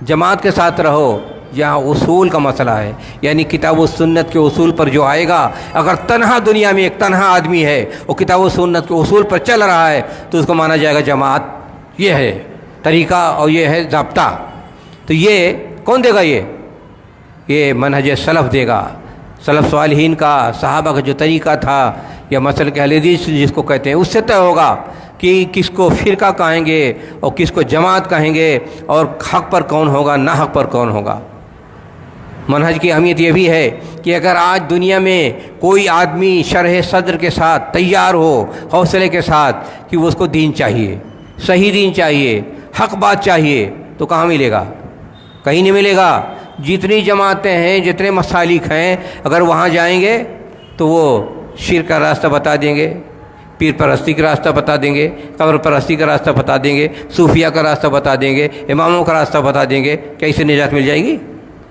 جماعت کے ساتھ رہو، یہاں اصول کا مسئلہ ہے، یعنی کتاب و سنت کے اصول پر جو آئے گا۔ اگر تنہا دنیا میں ایک تنہا آدمی ہے وہ کتاب و سنت کے اصول پر چل رہا ہے تو اس کو مانا جائے گا جماعت۔ یہ ہے طریقہ اور یہ ہے ضابطہ۔ تو یہ کون دے گا؟ یہ منہج سلف دے گا، سلف صالحین کا، صحابہ کا جو طریقہ تھا، یا مسلک اہل حدیث جس کو کہتے ہیں، اس سے طے ہوگا کہ کس کو فرقہ کہیں گے اور کس کو جماعت کہیں گے، اور حق پر کون ہوگا، نہ حق پر کون ہوگا۔ منہج کی اہمیت یہ بھی ہے کہ اگر آج دنیا میں کوئی آدمی شرح صدر کے ساتھ تیار ہو، حوصلے کے ساتھ کہ وہ اس کو دین چاہیے، صحیح دین چاہیے، حق بات چاہیے، تو کہاں ملے گا؟ کہیں نہیں ملے گا۔ جتنی جماعتیں ہیں، جتنے مسالک ہیں، اگر وہاں جائیں گے تو وہ شرک کا راستہ بتا دیں گے، پیر پرستی کا راستہ بتا دیں گے، قبر پرستی کا راستہ بتا دیں گے، صوفیہ کا راستہ بتا دیں گے، اماموں کا راستہ بتا دیں گے، کیا اسے نجات مل جائے گی؟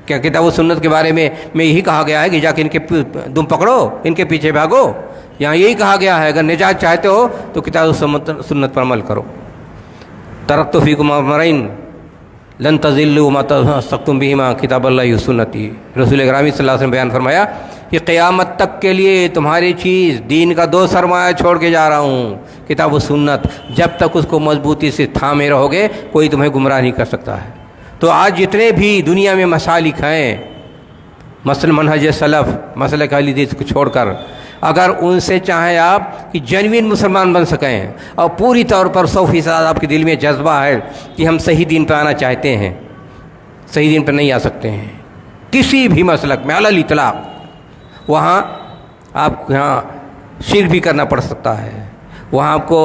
کیا کتاب و سنت کے بارے میں یہی کہا گیا ہے کہ جا کے ان کے دم پکڑو، ان کے پیچھے بھاگو؟ یہاں یہی کہا گیا ہے اگر نجات چاہتے ہو تو کتاب و سنت پر عمل کرو۔ ترکت فیکم امرین لن تضلوا ما تمسکتم بہما کتاب اللہ و سنتی۔ رسول اکرم صلی اللہ علیہ وسلم بیان فرمایا کہ قیامت تک کے لیے تمہاری چیز دین کا 2 سرمایہ چھوڑ کے جا رہا ہوں، کتاب و سنت۔ جب تک اس کو مضبوطی سے تھامے رہو گے کوئی تمہیں گمراہ نہیں کر سکتا ہے۔ تو آج جتنے بھی دنیا میں مسالک ہیں، مثلا منہج سلف، مسلک اہل حدیث کو چھوڑ کر، اگر ان سے چاہیں آپ کہ جینوین مسلمان بن سکیں اور پوری طور پر 100% آپ کے دل میں جذبہ ہے کہ ہم صحیح دین پہ آنا چاہتے ہیں، صحیح دین پہ نہیں آ سکتے ہیں کسی بھی مسلک میں علی الاطلاق، وہاں آپ کو یہاں شرک بھی کرنا پڑ سکتا ہے، وہاں آپ کو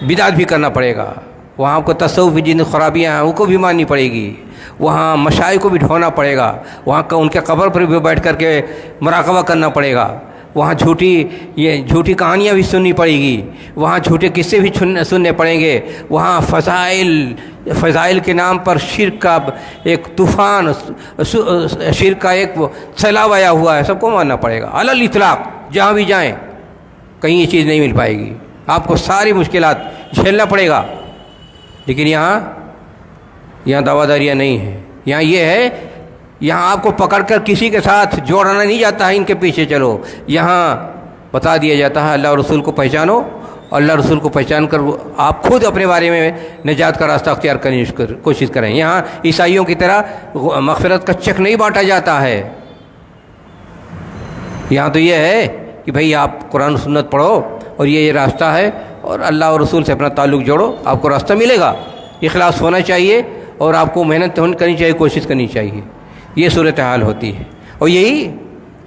بدعت بھی کرنا پڑے گا، وہاں آپ کو تصوف کی جن خرابیاں ہیں ان کو بھی ماننی پڑے گی، وہاں مشائخ کو بھی ڈھونا پڑے گا، وہاں ان کے قبر پر بھی بیٹھ کر کے مراقبہ کرنا پڑے گا، وہاں جھوٹی کہانیاں بھی سننی پڑے گی، وہاں جھوٹے قصے بھی سننے پڑیں گے، وہاں فضائل کے نام پر شرک کا ایک طوفان، شرک کا ایک سیلاب آیا ہوا ہے، سب کو ماننا پڑے گا علی الاطلاق۔ جہاں بھی جائیں کہیں یہ چیز نہیں مل پائے گی، آپ کو ساری مشکلات جھیلنا پڑے گا۔ لیکن یہاں دعویٰ نہیں ہے، یہاں یہ ہے، یہاں آپ کو پکڑ کر کسی کے ساتھ جوڑنا نہیں جاتا ہے ان کے پیچھے چلو، یہاں بتا دیا جاتا ہے اللہ اور رسول کو پہچانو، اللہ رسول کو پہچان کر آپ خود اپنے بارے میں نجات کا راستہ اختیار کرنے کی کوشش کریں۔ یہاں عیسائیوں کی طرح مغفرت کا چیک نہیں بانٹا جاتا ہے، یہاں تو یہ ہے کہ بھئی آپ قرآن و سنت پڑھو اور یہ راستہ ہے اور اللہ اور رسول سے اپنا تعلق جوڑو، آپ کو راستہ ملے گا۔ اخلاص ہونا چاہیے اور آپ کو محنت کرنی چاہیے، کوشش کرنی چاہیے، یہ صورتحال ہوتی ہے۔ اور یہی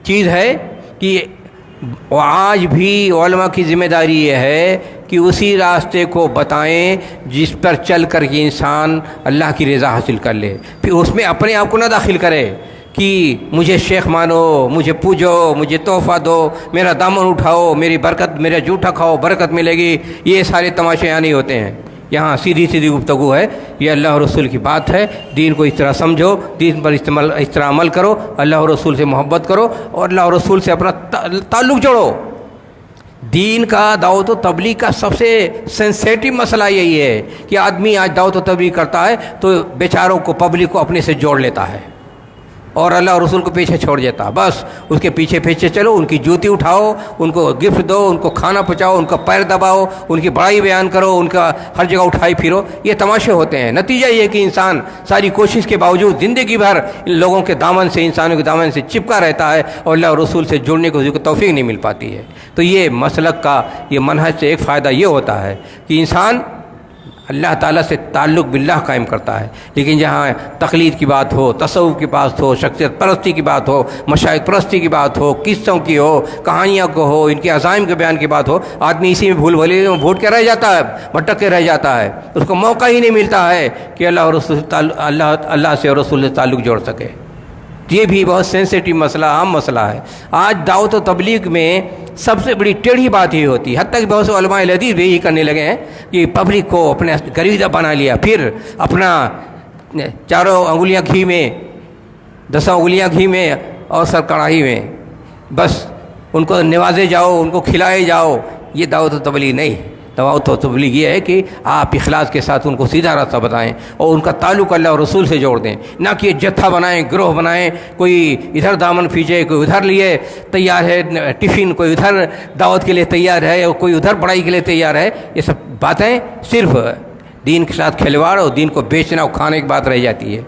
چیز ہے کہ آج بھی علماء کی ذمہ داری یہ ہے کہ اسی راستے کو بتائیں جس پر چل کر کے انسان اللہ کی رضا حاصل کر لے، پھر اس میں اپنے آپ کو نہ داخل کرے کہ مجھے شیخ مانو، مجھے پوجو، مجھے تحفہ دو، میرا دامن اٹھاؤ، میری برکت، میرا جوٹا کھاؤ برکت ملے گی، یہ سارے تماشے یہاں نہیں ہوتے ہیں۔ یہاں سیدھی گفتگو ہے، یہ اللہ اور رسول کی بات ہے، دین کو اس طرح سمجھو، دین پر اس طرح عمل کرو، اللہ اور رسول سے محبت کرو اور اللہ اور رسول سے اپنا تعلق جوڑو۔ دین کا دعوت و تبلیغ کا سب سے سینسیٹیو مسئلہ یہی ہے کہ آدمی آج دعوت و تبلیغ کرتا ہے تو بیچاروں کو، پبلک کو اپنے سے جوڑ لیتا ہے اور اللہ اور رسول کو پیچھے چھوڑ دیتا، بس اس کے پیچھے چلو، ان کی جوتی اٹھاؤ، ان کو گفٹ دو، ان کو کھانا پہنچاؤ، ان کا پیر دباؤ، ان کی بڑائی بیان کرو، ان کا ہر جگہ اٹھائی پھرو، یہ تماشے ہوتے ہیں۔ نتیجہ یہ کہ انسان ساری کوشش کے باوجود زندگی بھر ان لوگوں کے دامن سے، انسانوں کے دامن سے چپکا رہتا ہے اور اللہ اور رسول سے جڑنے کو توفیق نہیں مل پاتی ہے۔ تو یہ مسلک کا، یہ منہج سے ایک فائدہ یہ ہوتا ہے کہ انسان اللہ تعالیٰ سے تعلق باللہ قائم کرتا ہے۔ لیکن جہاں تقلید کی بات ہو، تصوف کی بات ہو، شخصیت پرستی کی بات ہو، مشائخ پرستی کی بات ہو، قصوں کی ہو، کہانیاں کو ہو، ان کے عزائم کے بیان کی بات ہو، آدمی اسی میں بھول بھلے بھوٹ کے رہ جاتا ہے، بھٹک کے رہ جاتا ہے، اس کو موقع ہی نہیں ملتا ہے کہ اللہ اور رسول اللہ سے اور رسول سے تعلق جوڑ سکے۔ یہ بھی بہت سینسیٹیو مسئلہ، عام مسئلہ ہے۔ آج دعوت و تبلیغ میں سب سے بڑی ٹیڑھی بات یہ ہوتی ہے، حتیٰ کہ بہت سے علماء حدیث بھی یہی کرنے لگے ہیں کہ پبلک کو اپنے گرویدہ بنا لیا، پھر اپنا 4 انگلیاں گھی میں، 10 انگلیاں گھی میں اور سر کڑاہی میں، بس ان کو نوازے جاؤ، ان کو کھلائے جاؤ، یہ دعوت و تبلیغ نہیں۔ دعوت و تبلیغ یہ ہے کہ آپ اخلاص کے ساتھ ان کو سیدھا راستہ بتائیں اور ان کا تعلق اللہ اور رسول سے جوڑ دیں، نہ کہ جتھا بنائیں، گروہ بنائیں، کوئی ادھر دامن کھینچے، کوئی ادھر لیے تیار ہے ٹفن، کوئی ادھر دعوت کے لیے تیار ہے اور کوئی ادھر پڑھائی کے لیے تیار ہے۔ یہ سب باتیں صرف دین کے ساتھ کھلواڑ اور دین کو بیچنا اور کھانے کی بات رہ جاتی ہے۔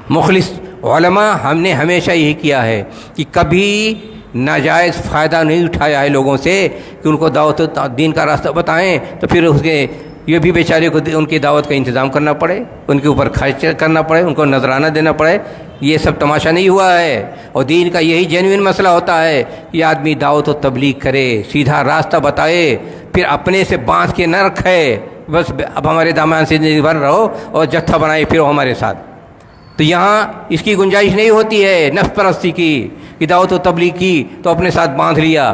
مخلص علماء ہم نے ہمیشہ یہی کیا ہے کہ کبھی ناجائز فائدہ نہیں اٹھایا ہے لوگوں سے کہ ان کو دعوت دین کا راستہ بتائیں تو پھر اس کے یہ بھی بیچارے کو ان کی دعوت کا انتظام کرنا پڑے، ان کے اوپر خرچ کرنا پڑے، ان کو نذرانہ دینا پڑے۔ یہ سب تماشا نہیں ہوا ہے، اور دین کا یہی جینوئن مسئلہ ہوتا ہے کہ آدمی دعوت و تبلیغ کرے، سیدھا راستہ بتائے، پھر اپنے سے باندھ کے نہ رکھے بس اب ہمارے دامان سے نربھر رہو اور جتھا بنائے پھر ہمارے ساتھ۔ تو یہاں اس کی گنجائش نہیں ہوتی ہے نفس پرستی کی کہ دعوت و تبلیغ کی تو اپنے ساتھ باندھ لیا،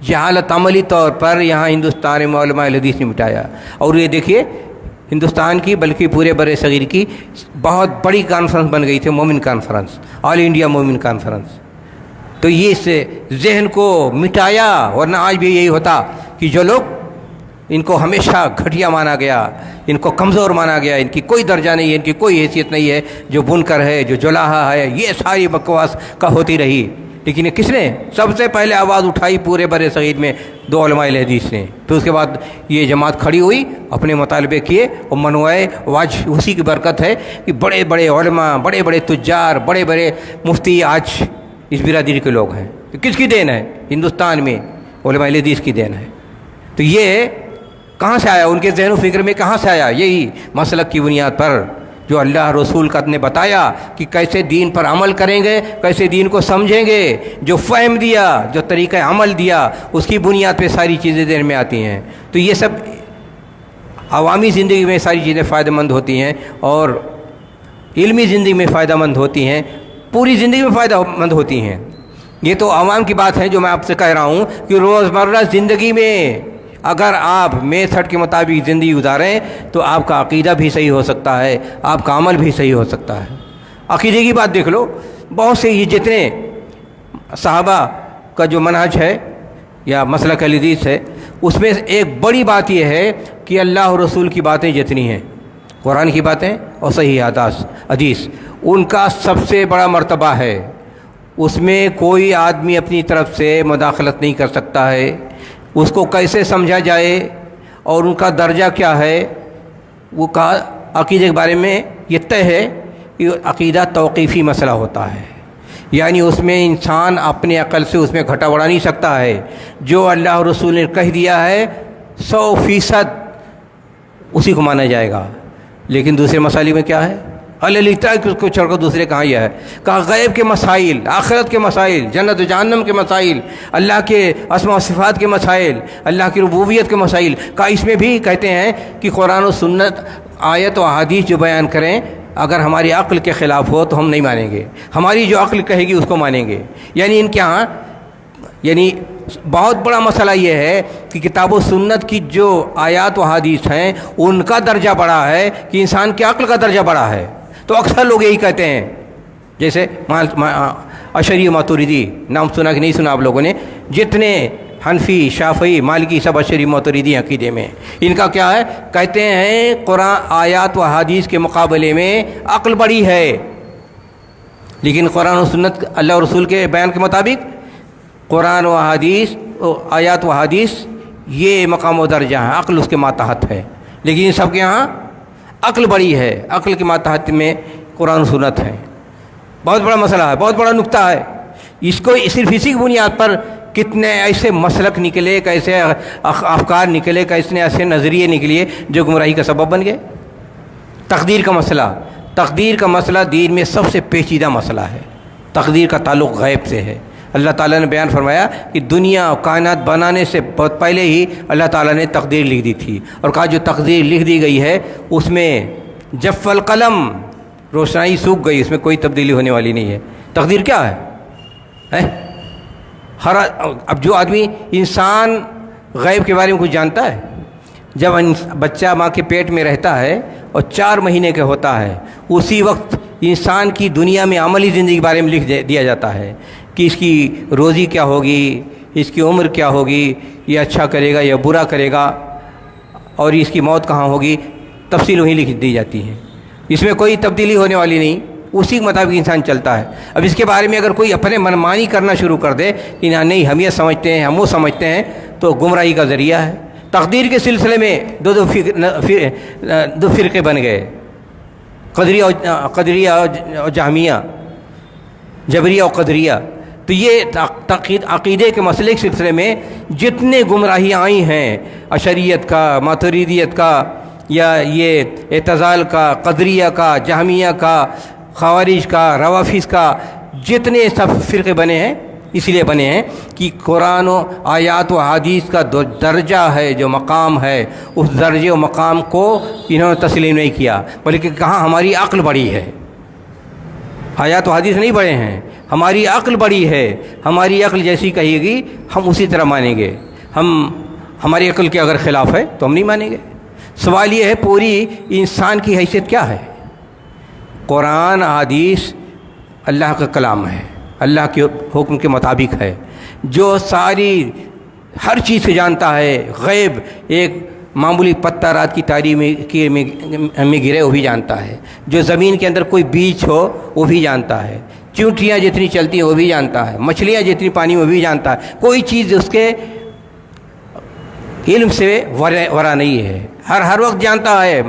جہالت عملی طور پر یہاں ہندوستان میں علماء حدیث نے مٹایا. اور یہ دیکھیے ہندوستان کی بلکہ پورے بر صغیر کی بہت بڑی کانفرنس بن گئی تھی مومن کانفرنس، آل انڈیا مومن کانفرنس. تو یہ اس ذہن کو مٹایا، ورنہ آج بھی یہی ہوتا کہ جو لوگ ان کو ہمیشہ گھٹیا مانا گیا، ان کو کمزور مانا گیا، ان کی کوئی درجہ نہیں ہے، ان کی کوئی حیثیت نہیں ہے، جو بنکر ہے، جو جولاہا ہے، یہ ساری بکواس کا ہوتی رہی. لیکن یہ کس نے سب سے پہلے آواز اٹھائی پورے بر صغیر میں؟ دو علماء حدیث نے. پھر اس کے بعد یہ جماعت کھڑی ہوئی، اپنے مطالبے کیے اور منوائے. آج اسی کی برکت ہے کہ بڑے بڑے علماء، بڑے بڑے تجار، بڑے بڑے مفتی آج اس برادری کے لوگ ہیں. تو کس کی دین ہے؟ ہندوستان میں علماء حدیث کی دین ہے. تو یہ کہاں سے آیا؟ ان کے ذہن و فکر میں کہاں سے آیا؟ یہی مسلک کی بنیاد پر جو اللہ رسول کا نے بتایا کہ کیسے دین پر عمل کریں گے، کیسے دین کو سمجھیں گے. جو فہم دیا، جو طریقہ عمل دیا، اس کی بنیاد پہ ساری چیزیں ذہن میں آتی ہیں. تو یہ سب عوامی زندگی میں ساری چیزیں فائدہ مند ہوتی ہیں اور علمی زندگی میں فائدہ مند ہوتی ہیں، پوری زندگی میں فائدہ مند ہوتی ہیں. یہ تو عوام کی بات ہے جو میں آپ سے کہہ رہا ہوں کہ روزمرہ زندگی میں اگر آپ میتھڈ کے مطابق زندگی گزاریں تو آپ کا عقیدہ بھی صحیح ہو سکتا ہے، آپ کا عمل بھی صحیح ہو سکتا ہے. عقیدے کی بات دیکھ لو، بہت سے یہ جتنے صحابہ کا جو منہج ہے یا مسلک حدیث ہے، اس میں ایک بڑی بات یہ ہے کہ اللہ اور رسول کی باتیں جتنی ہیں، قرآن کی باتیں اور صحیح حدیث، ان کا سب سے بڑا مرتبہ ہے. اس میں کوئی آدمی اپنی طرف سے مداخلت نہیں کر سکتا ہے. اس کو کیسے سمجھا جائے اور ان کا درجہ کیا ہے، وہ عقیدے کے بارے میں یہ طے ہے کہ عقیدہ توقیفی مسئلہ ہوتا ہے. یعنی اس میں انسان اپنے عقل سے اس میں گھٹا بڑھا نہیں سکتا ہے. جو اللہ اور رسول نے کہہ دیا ہے 100% اسی کو مانا جائے گا. لیکن دوسرے مسائل میں کیا ہے؟ اللہ لکھتا ہے کہ اس کو چھوڑ کر دوسرے کہاں یہ ہے؟ کہا غیب کے مسائل، آخرت کے مسائل، جنت و جہنم کے مسائل، اللہ کے اسماء و صفات کے مسائل، اللہ کی ربوبیت کے مسائل. کہا اس میں بھی کہتے ہیں کہ قرآن و سنت، آیت و احادیث جو بیان کریں اگر ہماری عقل کے خلاف ہو تو ہم نہیں مانیں گے، ہماری جو عقل کہے گی اس کو مانیں گے. یعنی ان کے ہاں یعنی بہت بڑا مسئلہ یہ ہے کہ کتاب و سنت کی جو آیات و حدیث ہیں ان کا درجہ بڑا ہے کہ انسان کی عقل کا درجہ بڑا ہے. تو اکثر لوگ یہی کہتے ہیں، جیسے اشعری ماتریدی، نام سنا کہ نہیں سنا آپ لوگوں نے؟ جتنے حنفی، شافعی، مالکی سب اشعری ماتریدی عقیدے میں. ان کا کیا ہے؟ کہتے ہیں قرآن آیات و حدیث کے مقابلے میں عقل بڑی ہے. لیکن قرآن و سنت اللہ و رسول کے بیان کے مطابق قرآن و حدیث، آیات و حدیث یہ مقام و درجہ ہے، عقل اس کے ماتحت ہے. لیکن ان سب کے یہاں عقل بڑی ہے، عقل کے ماتحت میں قرآن و سنت ہے. بہت بڑا مسئلہ ہے، بہت بڑا نکتہ ہے. اس کو صرف اسی کی بنیاد پر کتنے ایسے مسلک نکلے، کیسے افکار نکلے، کیسے ایسے نظریے نکلے جو گمراہی کا سبب بن گئے. تقدیر کا مسئلہ، تقدیر کا مسئلہ دین میں سب سے پیچیدہ مسئلہ ہے. تقدیر کا تعلق غیب سے ہے. اللہ تعالیٰ نے بیان فرمایا کہ دنیا اور کائنات بنانے سے بہت پہلے ہی اللہ تعالیٰ نے تقدیر لکھ دی تھی، اور کہا جو تقدیر لکھ دی گئی ہے اس میں جف القلم، روشنائی سوکھ گئی، اس میں کوئی تبدیلی ہونے والی نہیں ہے. تقدیر کیا ہے؟ اب جو آدمی انسان غیب کے بارے میں کچھ جانتا ہے، جب بچہ ماں کے پیٹ میں رہتا ہے اور 4 مہینے کا ہوتا ہے، اسی وقت انسان کی دنیا میں عملی زندگی کے بارے میں لکھ دیا جاتا ہے کہ اس کی روزی کیا ہوگی، اس کی عمر کیا ہوگی، یہ اچھا کرے گا یا برا کرے گا، اور اس کی موت کہاں ہوگی. تفصیل وہیں لکھ دی جاتی ہے. اس میں کوئی تبدیلی ہونے والی نہیں، اسی کے مطابق انسان چلتا ہے. اب اس کے بارے میں اگر کوئی اپنے منمانی کرنا شروع کر دے کہ نہیں ہم یہ سمجھتے ہیں، ہم وہ سمجھتے ہیں، تو گمراہی کا ذریعہ ہے. تقدیر کے سلسلے میں دو فرقے بن گئے، قدریہ اور جہمیہ، جبریہ اور قدریہ. تو یہ عقیدے کے مسئلے کے سلسلے میں جتنے گمراہیاں آئی ہیں، اشعریت کا، ماتریدیت کا، یا یہ اعتزال کا، قدریہ کا، جہمیہ کا، خوارج کا، روافظ کا، جتنے سب فرقے بنے ہیں اس لیے بنے ہیں کہ قرآن و آیات و حدیث کا درجہ ہے، جو مقام ہے، اس درجے و مقام کو انہوں نے تسلیم نہیں کیا، بلکہ کہاں ہماری عقل بڑی ہے، آیات و حدیث نہیں بڑے ہیں، ہماری عقل بڑی ہے، ہماری عقل جیسی کہے گی ہم اسی طرح مانیں گے، ہماری عقل کے اگر خلاف ہے تو ہم نہیں مانیں گے۔ سوال یہ ہے پوری انسان کی حیثیت کیا ہے؟ قرآن حدیث اللہ کا کلام ہے، اللہ کے حکم کے مطابق ہے، جو ساری ہر چیز سے جانتا ہے، غیب ایک معمولی پتہ رات کی تاریکی میں گرے وہ بھی جانتا ہے، جو زمین کے اندر کوئی بیج ہو وہ بھی جانتا ہے، چونٹیاں جتنی چلتی ہیں وہ بھی جانتا ہے، مچھلیاں جتنی پانی میں وہ بھی جانتا ہے، کوئی چیز اس کے علم سے ورا نہیں ہے، ہر وقت جانتا ہے۔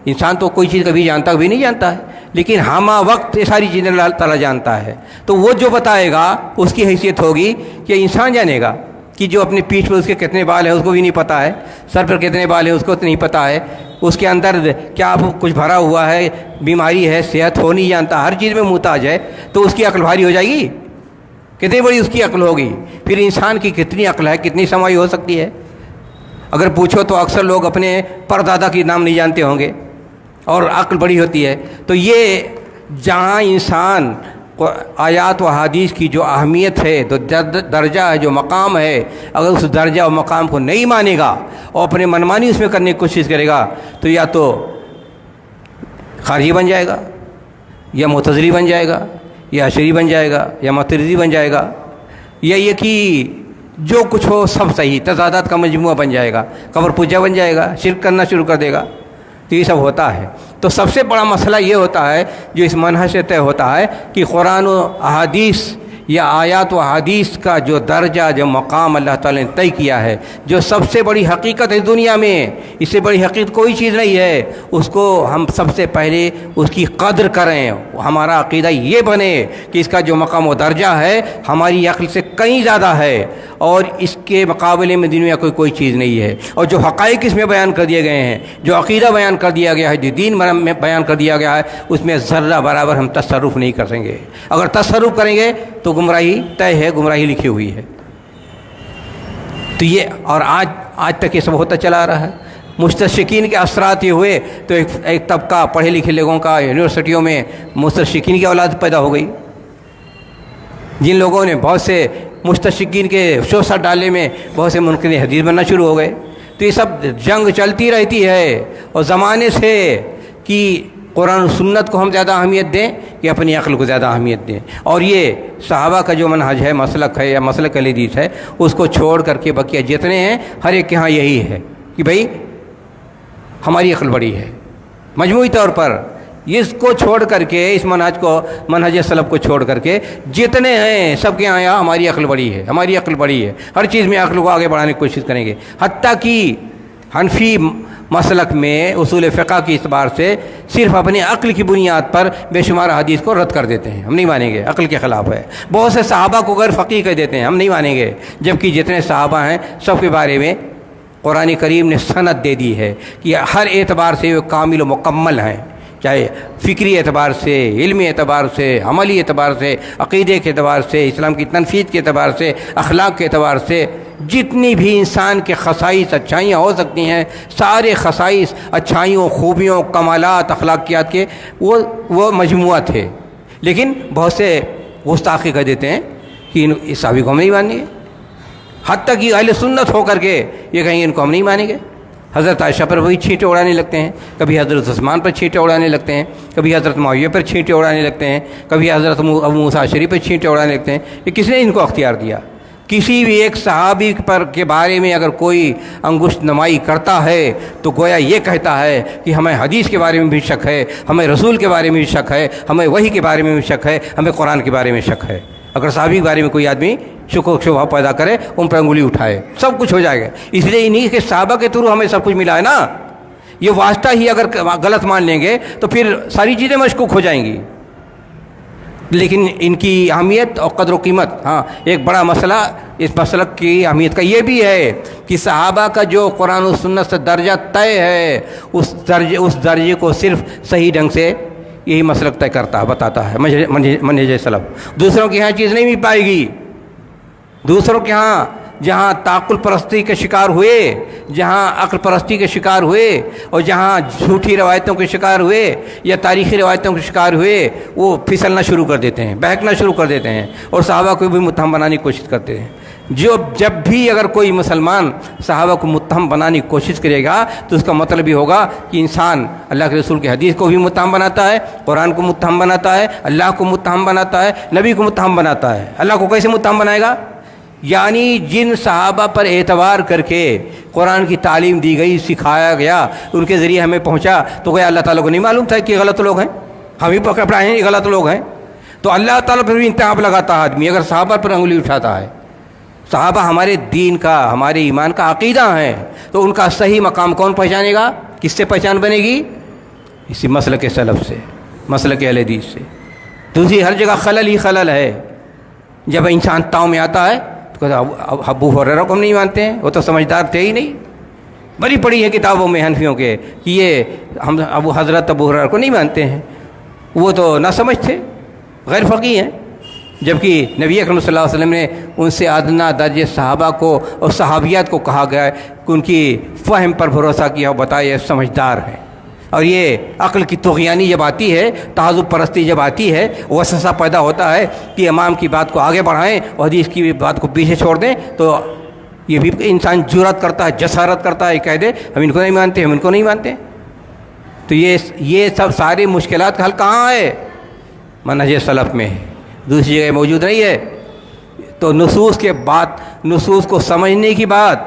انسان تو کوئی چیز کبھی جانتا کبھی نہیں جانتا ہے، لیکن ہمہ وقت یہ ساری چیزیں اللہ تعالیٰ جانتا ہے، تو وہ جو بتائے گا اس کی حیثیت ہوگی کہ انسان جانے گا کہ جو اپنے پیٹھ پہ اس کے کتنے بال ہیں اس کو بھی نہیں پتہ ہے، سر پر کتنے بال ہیں اس کو نہیں پتہ ہے، اس کے اندر کیا کچھ بھرا ہوا ہے، بیماری ہے، صحت ہو نہیں جانتا، ہر چیز میں محتاج ہے، تو اس کی عقل بھاری ہو جائے گی؟ کتنی بڑی اس کی عقل ہوگی؟ پھر انسان کی کتنی عقل ہے، کتنی سمائی ہو سکتی ہے؟ اگر پوچھو تو اکثر لوگ اپنے پردادا کی نام نہیں جانتے ہوں گے، اور عقل بڑی ہوتی ہے۔ تو یہ جہاں انسان آیات و حدیث کی جو اہمیت ہے، جو درجہ ہے، جو مقام ہے، اگر اس درجہ و مقام کو نہیں مانے گا اور اپنے منمانی اس میں کرنے کی کوشش کرے گا تو یا تو خارجی بن جائے گا، یا معتزلی بن جائے گا، یا اشعری بن جائے گا، یا ماتریدی بن جائے گا، یا یہ کہ جو کچھ ہو سب صحیح تضادات کا مجموعہ بن جائے گا، قبر پوجا بن جائے گا، شرک کرنا شروع کر دے گا۔ تو یہ سب ہوتا ہے۔ تو سب سے بڑا مسئلہ یہ ہوتا ہے جو اس منہج سے طے ہوتا ہے کہ قرآن و احادیث یا آیات و حدیث کا جو درجہ، جو مقام اللہ تعالی نے طے کیا ہے، جو سب سے بڑی حقیقت ہے دنیا میں، اس سے بڑی حقیقت کوئی چیز نہیں ہے، اس کو ہم سب سے پہلے اس کی قدر کریں، ہمارا عقیدہ یہ بنے کہ اس کا جو مقام و درجہ ہے ہماری عقل سے کہیں زیادہ ہے، اور اس کے مقابلے میں دنیا کوئی چیز نہیں ہے، اور جو حقائق اس میں بیان کر دیے گئے ہیں، جو عقیدہ بیان کر دیا گیا ہے، جو دین میں بیان کر دیا گیا ہے، اس میں ذرہ برابر ہم تصرف نہیں کر سکیں گے۔ اگر تصرف کریں گے تو گمراہی طے ہے، گمراہی لکھی ہوئی ہے۔ تو یہ اور آج تک یہ سب ہوتا چلا آ رہا ہے۔ مستشرقین کے اثرات یہ ہوئے تو ایک طبقہ پڑھے لکھے لوگوں کا یونیورسٹیوں میں مستشرقین کی اولاد پیدا ہو گئی، جن لوگوں نے بہت سے مستشرقین کے شوشہ ڈالنے میں بہت سے منکر حدیث بننا شروع ہو گئے۔ تو یہ سب جنگ چلتی رہتی ہے، اور زمانے سے کہ قرآن و سنت کو ہم زیادہ اہمیت دیں کہ اپنی عقل کو زیادہ اہمیت دیں، اور یہ صحابہ کا جو منہج ہے، مسلک ہے یا مسلک اہل حدیث ہے، اس کو چھوڑ کر کے بقیہ جتنے ہیں ہر ایک کے ہاں یہی ہے کہ بھئی ہماری عقل بڑی ہے۔ مجموعی طور پر اس کو چھوڑ کر کے، اس منہج سلف کو چھوڑ کر کے جتنے ہیں سب کے یہاں ہماری عقل بڑی ہے، ہماری عقل بڑی ہے، ہر چیز میں عقل کو آگے بڑھانے کی کوشش کریں گے۔ حتیٰ کہ حنفی مسلک میں اصول فقہ کے اعتبار سے صرف اپنی عقل کی بنیاد پر بے شمار حدیث کو رد کر دیتے ہیں، ہم نہیں مانیں گے، عقل کے خلاف ہے۔ بہت سے صحابہ کو غیر فقیہ کہہ دیتے ہیں، ہم نہیں مانیں گے، جبکہ جتنے صحابہ ہیں سب کے بارے میں قرآن کریم نے سند دے دی ہے کہ ہر اعتبار سے وہ کامل و مکمل ہیں، چاہے فکری اعتبار سے، علمی اعتبار سے، عملی اعتبار سے، عقیدے کے اعتبار سے، اسلام کی تنفیذ کے اعتبار سے، اخلاق کے اعتبار سے، جتنی بھی انسان کے خصائص اچھائیاں ہو سکتی ہیں، سارے خصائص اچھائیوں، خوبیوں، کمالات، اخلاقیات کے وہ مجموعہ تھے۔ لیکن بہت سے گستاخی کہہ دیتے ہیں کہ اس صحابی کو ہم نہیں مانیں گے، حتیٰ کہ اہل سنت ہو کر کے یہ کہیں گے ان کو ہم نہیں مانیں گے۔ حضرت عائشہ پر وہی چھینٹے اڑانے لگتے ہیں، کبھی حضرت عثمان پر چھینٹے اڑانے لگتے ہیں، کبھی حضرت معاویہ پر چھینٹے اڑانے لگتے ہیں، کبھی حضرت ابو موسیٰ اشعری پر چھینٹے اڑانے لگتے ہیں۔ یہ کس نے ان کو اختیار دیا؟ کسی بھی ایک صحابی پر کے بارے میں اگر کوئی انگشت نمائی کرتا ہے تو گویا یہ کہتا ہے کہ ہمیں حدیث کے بارے میں بھی شک ہے، ہمیں رسول کے بارے میں بھی شک ہے، ہمیں وحی کے بارے میں بھی شک ہے، ہمیں قرآن کے بارے میں شک ہے۔ اگر صحابی کے بارے میں کوئی آدمی شک و شبہ پیدا کرے، ان پر انگلی اٹھائے، سب کچھ ہو جائے گا۔ اس لیے انہی کے صحابہ کے تھرو ہمیں سب کچھ ملا ہے نا۔ یہ واسطہ ہی اگر غلط مان لیں گے تو پھر ساری چیزیں مشکوک ہو جائیں گی۔ لیکن ان کی اہمیت اور قدر و قیمت، ہاں ایک بڑا مسئلہ اس مسلک کی اہمیت کا یہ بھی ہے کہ صحابہ کا جو قرآن و سنت سے درجہ طے ہے، اس درجے کو صرف صحیح ڈھنگ سے یہی مسلک طے کرتا ہے، بتاتا ہے منہج سلف۔ دوسروں کے ہاں چیز نہیں مل پائے گی، دوسروں کے ہاں جہاں تعقل پرستی کے شکار ہوئے، جہاں عقل پرستی کے شکار ہوئے، اور جہاں جھوٹی روایتوں کے شکار ہوئے یا تاریخی روایتوں کے شکار ہوئے، وہ پھسلنا شروع کر دیتے ہیں، بہکنا شروع کر دیتے ہیں، اور صحابہ کو بھی متہم بنانے کی کوشش کرتے ہیں۔ جب بھی اگر کوئی مسلمان صحابہ کو متہم بنانے کی کوشش کرے گا تو اس کا مطلب یہ ہوگا کہ انسان اللہ کے رسول کی حدیث کو بھی متہم بناتا ہے، قرآن کو متہم بناتا ہے، اللہ کو متہم بناتا ہے، نبی کو متہم بناتا ہے۔ اللہ کو کیسے متہم بنائے گا؟ یعنی جن صحابہ پر اعتبار کر کے قرآن کی تعلیم دی گئی، سکھایا گیا، ان کے ذریعے ہمیں پہنچا، تو کیا اللہ تعالیٰ کو نہیں معلوم تھا کہ غلط لوگ ہیں؟ ہم ہی پکڑائے ہیں یہ غلط لوگ ہیں؟ تو اللہ تعالیٰ پر بھی انتہاب لگاتا ہے آدمی اگر صحابہ پر انگلی اٹھاتا ہے۔ صحابہ ہمارے دین کا، ہمارے ایمان کا عقیدہ ہیں، تو ان کا صحیح مقام کون پہچانے گا؟ کس سے پہچان بنے گی؟ اسی مسلک سلف سے، مسلک اہل حدیث سے۔ دوسری ہر جگہ خلل ہی خلل ہے۔ جب انسان تاؤں میں آتا ہے تو کہتا ابو ہریرہ کو ہم نہیں مانتے ہیں، وہ تو سمجھدار تھے ہی نہیں۔ بڑی پڑی ہے کتابوں میں حنفیوں کے کہ یہ ہم حضرت ابو ہریرہ کو نہیں مانتے ہیں، وہ تو نہ سمجھ تھے، غیر فقیہ ہیں۔ جبکہ نبی اکرم صلی اللہ علیہ وسلم نے ان سے ادنا درجے صحابہ کو اور صحابیات کو کہا گیا ہے کہ ان کی فہم پر بھروسہ کیا، بتایا سمجھدار ہیں۔ اور یہ عقل کی طغیانی جب آتی ہے، تعصب پرستی جب آتی ہے، وسوسہ پیدا ہوتا ہے کہ امام کی بات کو آگے بڑھائیں اور حدیث کی بات کو پیچھے چھوڑ دیں، تو یہ بھی انسان جرأت کرتا ہے، جسارت کرتا ہے، کہہ دے ہم ان کو نہیں مانتے، ہم ان کو نہیں مانتے۔ تو یہ سب ساری مشکلات کا حل کہاں ہے؟ منہج سلف میں ہے، دوسری جگہ موجود نہیں ہے۔ تو نصوص کے بعد، نصوص کو سمجھنے کی بات،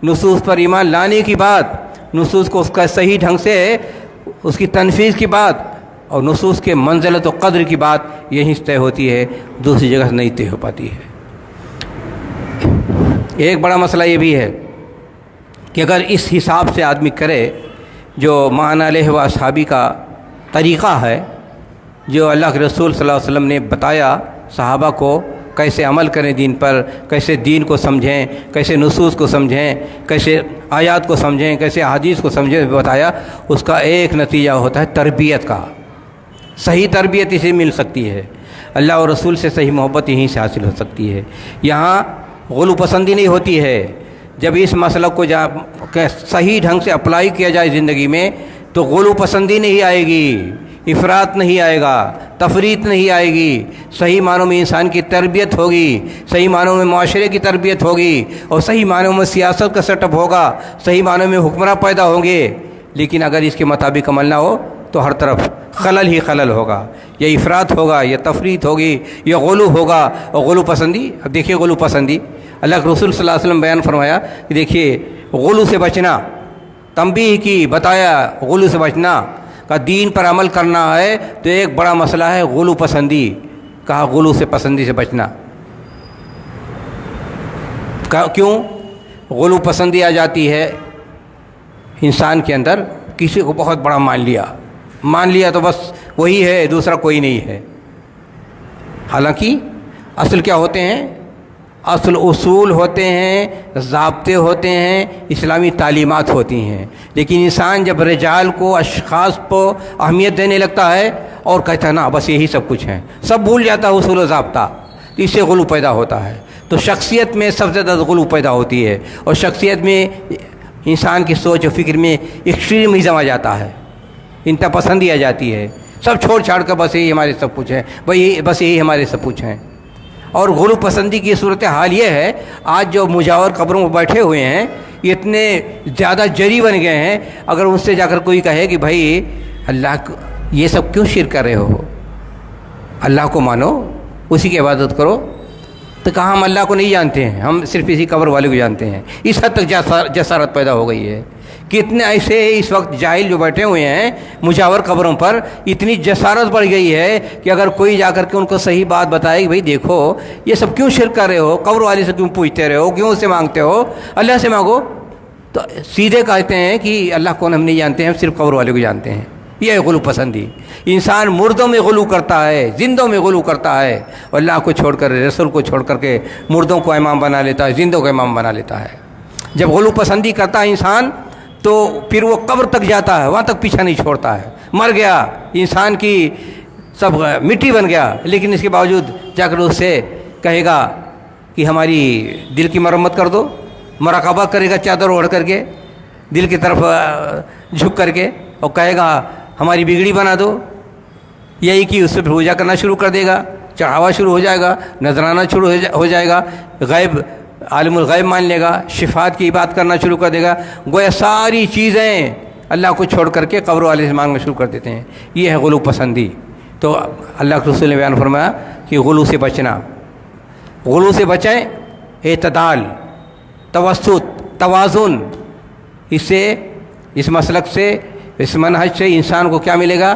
نصوص پر ایمان لانے کی بات، نصوص کو اس کا صحیح ڈھنگ سے اس کی تنفیذ کی بات، اور نصوص کے منزلت و قدر کی بات یہیں سے طے ہوتی ہے، دوسری جگہ سے نہیں طے ہو پاتی ہے۔ ایک بڑا مسئلہ یہ بھی ہے کہ اگر اس حساب سے آدمی کرے جو معنی علیہ و اصحابی کا طریقہ ہے، جو اللہ کے رسول صلی اللہ علیہ وسلم نے بتایا صحابہ کو کیسے عمل کریں دین پر، کیسے دین کو سمجھیں، کیسے نصوص کو سمجھیں، کیسے آیات کو سمجھیں، کیسے احادیث کو سمجھیں، بتایا، اس کا ایک نتیجہ ہوتا ہے تربیت کا۔ صحیح تربیت اسے مل سکتی ہے، اللہ اور رسول سے صحیح محبت یہیں سے حاصل ہو سکتی ہے۔ یہاں غلو پسندی نہیں ہوتی ہے۔ جب اس مسئلہ کو صحیح ڈھنگ سے اپلائی کیا جائے زندگی میں تو غلو پسندی نہیں آئے گی، افراط نہیں آئے گا، تفریط نہیں آئے گی، صحیح معنوں میں انسان کی تربیت ہوگی، صحیح معنوں میں معاشرے کی تربیت ہوگی، اور صحیح معنوں میں سیاست کا سیٹ اپ ہوگا، صحیح معنوں میں حکمراں پیدا ہوں گے۔ لیکن اگر اس کے مطابق عمل نہ ہو تو ہر طرف خلل ہی خلل ہوگا، یا افراط ہوگا، یا تفریط ہوگی، یا غلو ہوگا۔ اور غلو پسندی، اب دیکھیے غلو پسندی، اللہ کے رسول صلی اللہ علیہ وسلم بیان فرمایا کہ دیکھیے غلو سے بچنا، تنبیہ کی، بتایا غلو سے بچنا کا دین پر عمل کرنا ہے تو ایک بڑا مسئلہ ہے غلو پسندی۔ کہا غلو سے پسندی سے بچنا، کیوں؟ غلو پسندی آ جاتی ہے انسان کے اندر، کسی کو بہت بڑا مان لیا تو بس وہی ہے، دوسرا کوئی نہیں ہے۔ حالانکہ اصل کیا ہوتے ہیں؟ اصل اصول ہوتے ہیں، ضابطے ہوتے ہیں، اسلامی تعلیمات ہوتی ہیں۔ لیکن انسان جب رجال کو، اشخاص کو اہمیت دینے لگتا ہے اور کہتا ہے نا بس یہی سب کچھ ہیں، سب بھول جاتا ہے اصول و ضابطہ، تو اس سے غلو پیدا ہوتا ہے۔ تو شخصیت میں سب سے زیادہ غلو پیدا ہوتی ہے، اور شخصیت میں انسان کی سوچ و فکر میں ایکسٹریمزم آ جاتا ہے، انتہا پسندی آ جاتی ہے، سب چھوڑ چھاڑ کر بس یہی ہمارے سب کچھ ہیں، بس یہی ہمارے سب کچھ ہیں۔ اور غلو پسندی کی صورتحال یہ ہے، آج جو مجاور قبروں میں بیٹھے ہوئے ہیں اتنے زیادہ جری بن گئے ہیں، اگر ان سے جا کر کوئی کہے کہ بھائی اللہ کو یہ سب کیوں شرک کر رہے ہو، اللہ کو مانو، اسی کی عبادت کرو، تو کہا ہم اللہ کو نہیں جانتے ہیں، ہم صرف اسی قبر والے کو جانتے ہیں۔ اس حد تک جسارت پیدا ہو گئی ہے۔ کتنے ایسے اس وقت جاہل جو بیٹھے ہوئے ہیں مجاور قبروں پر، اتنی جسارت بڑھ گئی ہے کہ اگر کوئی جا کر کے ان کو صحیح بات بتائے کہ بھائی دیکھو یہ سب کیوں شرک کر رہے ہو، قبر والے سے کیوں پوچھتے رہے ہو، کیوں اس سے مانگتے ہو، اللہ سے مانگو، تو سیدھے کہتے ہیں کہ اللہ کو ہم نہیں جانتے ہیں، ہم صرف قبر والے کو جانتے ہیں۔ یہ ہے غلو پسندی۔ انسان مردوں میں غلو کرتا ہے، زندوں میں غلو کرتا ہے، اور اللہ کو چھوڑ کر، رسول کو چھوڑ کر کے مردوں کو امام بنا لیتا ہے، زندوں کو امام بنا لیتا ہے۔ جب غلو پسندی کرتا ہے انسان تو پھر وہ قبر تک جاتا ہے، وہاں تک پیچھا نہیں چھوڑتا ہے۔ مر گیا انسان کی سب مٹی بن گیا، لیکن اس کے باوجود جا کر اس سے کہے گا کہ ہماری دل کی مرمت کر دو، مراقبہ کرے گا چادر اوڑھ کر کے دل کی طرف جھک کر کے، اور کہے گا ہماری بگڑی بنا دو، یہی کہ اس سے پوجا کرنا شروع کر دے گا، چڑھاوا شروع ہو جائے گا، نذرانہ شروع ہو جائے گا، غیب عالم الغیب مان لے گا، شفاعت کی بات کرنا شروع کر دے گا، گویا ساری چیزیں اللہ کو چھوڑ کر کے قبر والے سے مانگنا شروع کر دیتے ہیں۔ یہ ہے غلو پسندی۔ تو اللہ کے رسول نے بیان فرمایا کہ غلو سے بچنا، غلو سے بچیں، اعتدال، توسط، توازن، اس سے، اس مسلک سے، اس منہج سے انسان کو کیا ملے گا؟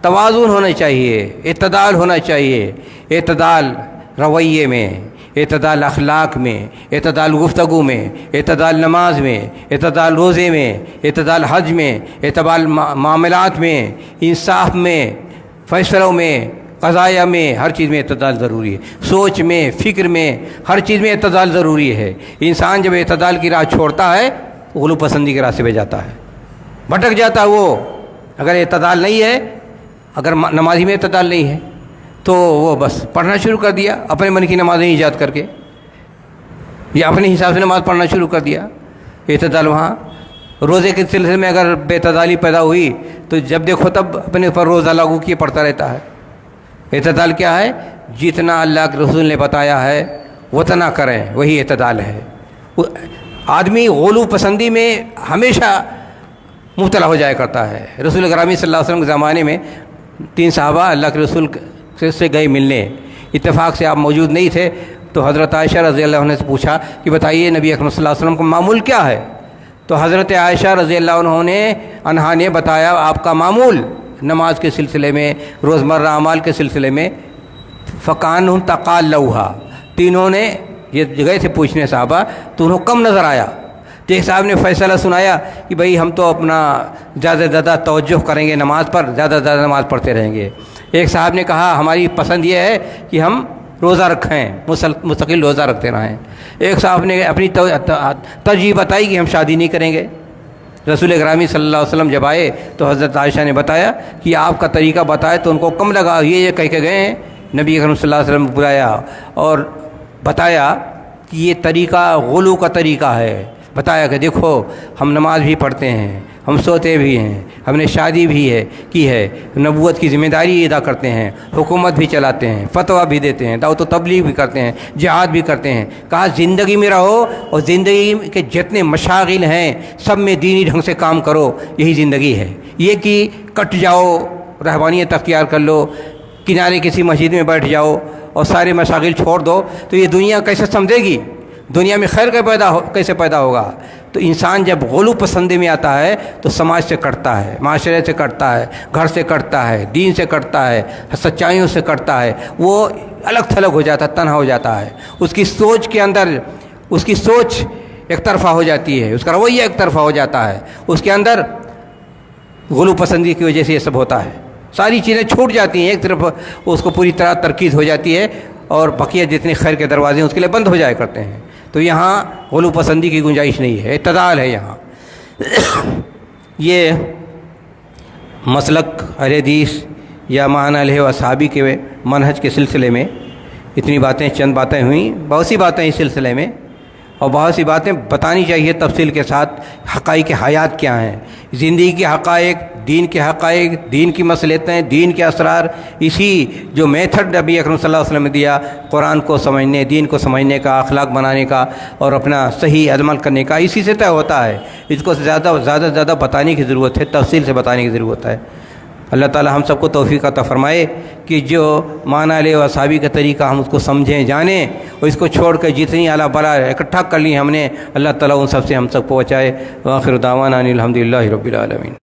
توازن ہونا چاہیے، اعتدال ہونا چاہیے، اعتدال رویے میں، اعتدال اخلاق میں، اعتدال گفتگو میں، اعتدال نماز میں، اعتدال روزے میں، اعتدال حج میں، اعتدال معاملات میں، انصاف میں، فیصلوں میں، قضایا میں، ہر چیز میں اعتدال ضروری ہے، سوچ میں، فکر میں، ہر چیز میں اعتدال ضروری ہے۔ انسان جب اعتدال کی راہ چھوڑتا ہے غلو پسندی کے راستے پہ جاتا ہے، بھٹک جاتا ہے وہ۔ اگر اعتدال نہیں ہے، اگر نمازی میں اعتدال نہیں ہے تو وہ بس پڑھنا شروع کر دیا اپنے من کی نمازیں ایجاد کر کے، یا اپنے حساب سے نماز پڑھنا شروع کر دیا۔ اعتدال وہاں روزے کے سلسلے میں اگر بے اعتدالی پیدا ہوئی تو جب دیکھو تب اپنے اوپر روزہ لاگو کیے پڑتا رہتا ہے۔ اعتدال کیا ہے؟ جتنا اللہ کے رسول نے بتایا ہے اتنا کریں، وہی اعتدال ہے۔ آدمی غلو پسندی میں ہمیشہ مبتلا ہو جایا کرتا ہے۔ رسول گرامی صلی اللہ علیہ وسلم کے زمانے میں 3 صحابہ اللہ کے رسول سے گئے ملنے، اتفاق سے آپ موجود نہیں تھے، تو حضرت عائشہ رضی اللہ عنہ سے پوچھا کہ بتائیے نبی اکرم صلی اللہ علیہ وسلم کا معمول کیا ہے؟ تو حضرت عائشہ رضی اللہ عنہ نے بتایا آپ کا معمول نماز کے سلسلے میں، روزمرہ اعمال کے سلسلے میں، فکانہم تقالوہا، تینوں نے یہ گئے تھے پوچھنے صحابہ تو انہوں کم نظر آیا۔ تو ایک صاحب نے فیصلہ سنایا کہ بھئی ہم تو اپنا زیادہ سے زیادہ توجہ کریں گے نماز پر، زیادہ سے زیادہ نماز پڑھتے رہیں گے۔ ایک صاحب نے کہا ہماری پسند یہ ہے کہ ہم روزہ رکھیں، مستقل روزہ رکھتے رہیں۔ ایک صاحب نے اپنی ترجیح بتائی کہ ہم شادی نہیں کریں گے۔ رسول گرامی صلی اللہ علیہ وسلم جب آئے تو حضرت عائشہ نے بتایا کہ آپ کا طریقہ بتائے تو ان کو کم لگا، یہ کہہ کے گئے ہیں۔ نبی اکرم صلی اللہ علیہ وسلم بلایا اور بتایا کہ یہ طریقہ غلو کا طریقہ ہے۔ بتایا کہ دیکھو ہم نماز بھی پڑھتے ہیں، ہم سوتے بھی ہیں، ہم نے شادی بھی کی ہے، نبوت کی ذمہ داری ادا کرتے ہیں، حکومت بھی چلاتے ہیں، فتویٰ بھی دیتے ہیں، دعوت و تبلیغ بھی کرتے ہیں، جہاد بھی کرتے ہیں۔ کہا زندگی میں رہو اور زندگی کے جتنے مشاغل ہیں سب میں دینی ڈھنگ سے کام کرو، یہی زندگی ہے۔ یہ کہ کٹ جاؤ، رہبانیت اختیار کر لو، کنارے کسی مسجد میں بیٹھ جاؤ اور سارے مشاغل چھوڑ دو تو یہ دنیا کیسے سمجھے گی؟ دنیا میں خیر کیسے پیدا ہوگا؟ تو انسان جب غلو پسندی میں آتا ہے تو سماج سے کٹتا ہے، معاشرے سے کٹتا ہے، گھر سے کٹتا ہے، دین سے کٹتا ہے، سچائیوں سے کٹتا ہے، وہ الگ تھلگ ہو جاتا ہے، تنہا ہو جاتا ہے۔ اس کی سوچ کے اندر، اس کی سوچ ایک طرفہ ہو جاتی ہے، اس کا رویہ ایک طرفہ ہو جاتا ہے، اس کے اندر غلو پسندی کی وجہ سے یہ سب ہوتا ہے۔ ساری چیزیں چھوٹ جاتی ہیں، ایک طرف اس کو پوری طرح ترکیز ہو جاتی ہے اور بقیہ جتنے خیر کے دروازے ہیں اس کے لیے بند ہو جایا کرتے ہیں۔ تو یہاں غلو پسندی کی گنجائش نہیں ہے، اعتدال ہے یہاں۔ یہ مسلک اہل حدیث یا معنی علیہ و صحابی کے منہج کے سلسلے میں اتنی باتیں، چند باتیں ہوئیں، بہت سی باتیں اس سلسلے میں، اور بہت سی باتیں بتانی چاہیے تفصیل کے ساتھ۔ حقائق حیات کیا ہیں، زندگی کے حقائق، دین کے حقائق، دین کی مصلحتیں، دین کے اسرار، اسی جو میتھڈ نبی اکرم صلی اللہ علیہ وسلم نے دیا قرآن کو سمجھنے، دین کو سمجھنے کا، اخلاق بنانے کا اور اپنا صحیح عمل کرنے کا، اسی سے طے ہوتا ہے۔ اس کو زیادہ سے زیادہ بتانے کی ضرورت ہے، تفصیل سے بتانے کی ضرورت ہے۔ اللہ تعالی ہم سب کو توفیق عطا فرمائے کہ جو معنی علیہ و صحابی کا طریقہ ہم اس کو سمجھیں، جانیں، اور اس کو چھوڑ کر جتنی اعلیٰ بلا اکٹھا کر لی ہم نے، اللہ تعالیٰ ان سب سے ہم سب کو بچائے۔ وآخر دعوانا ان الحمد للہ رب العالمین۔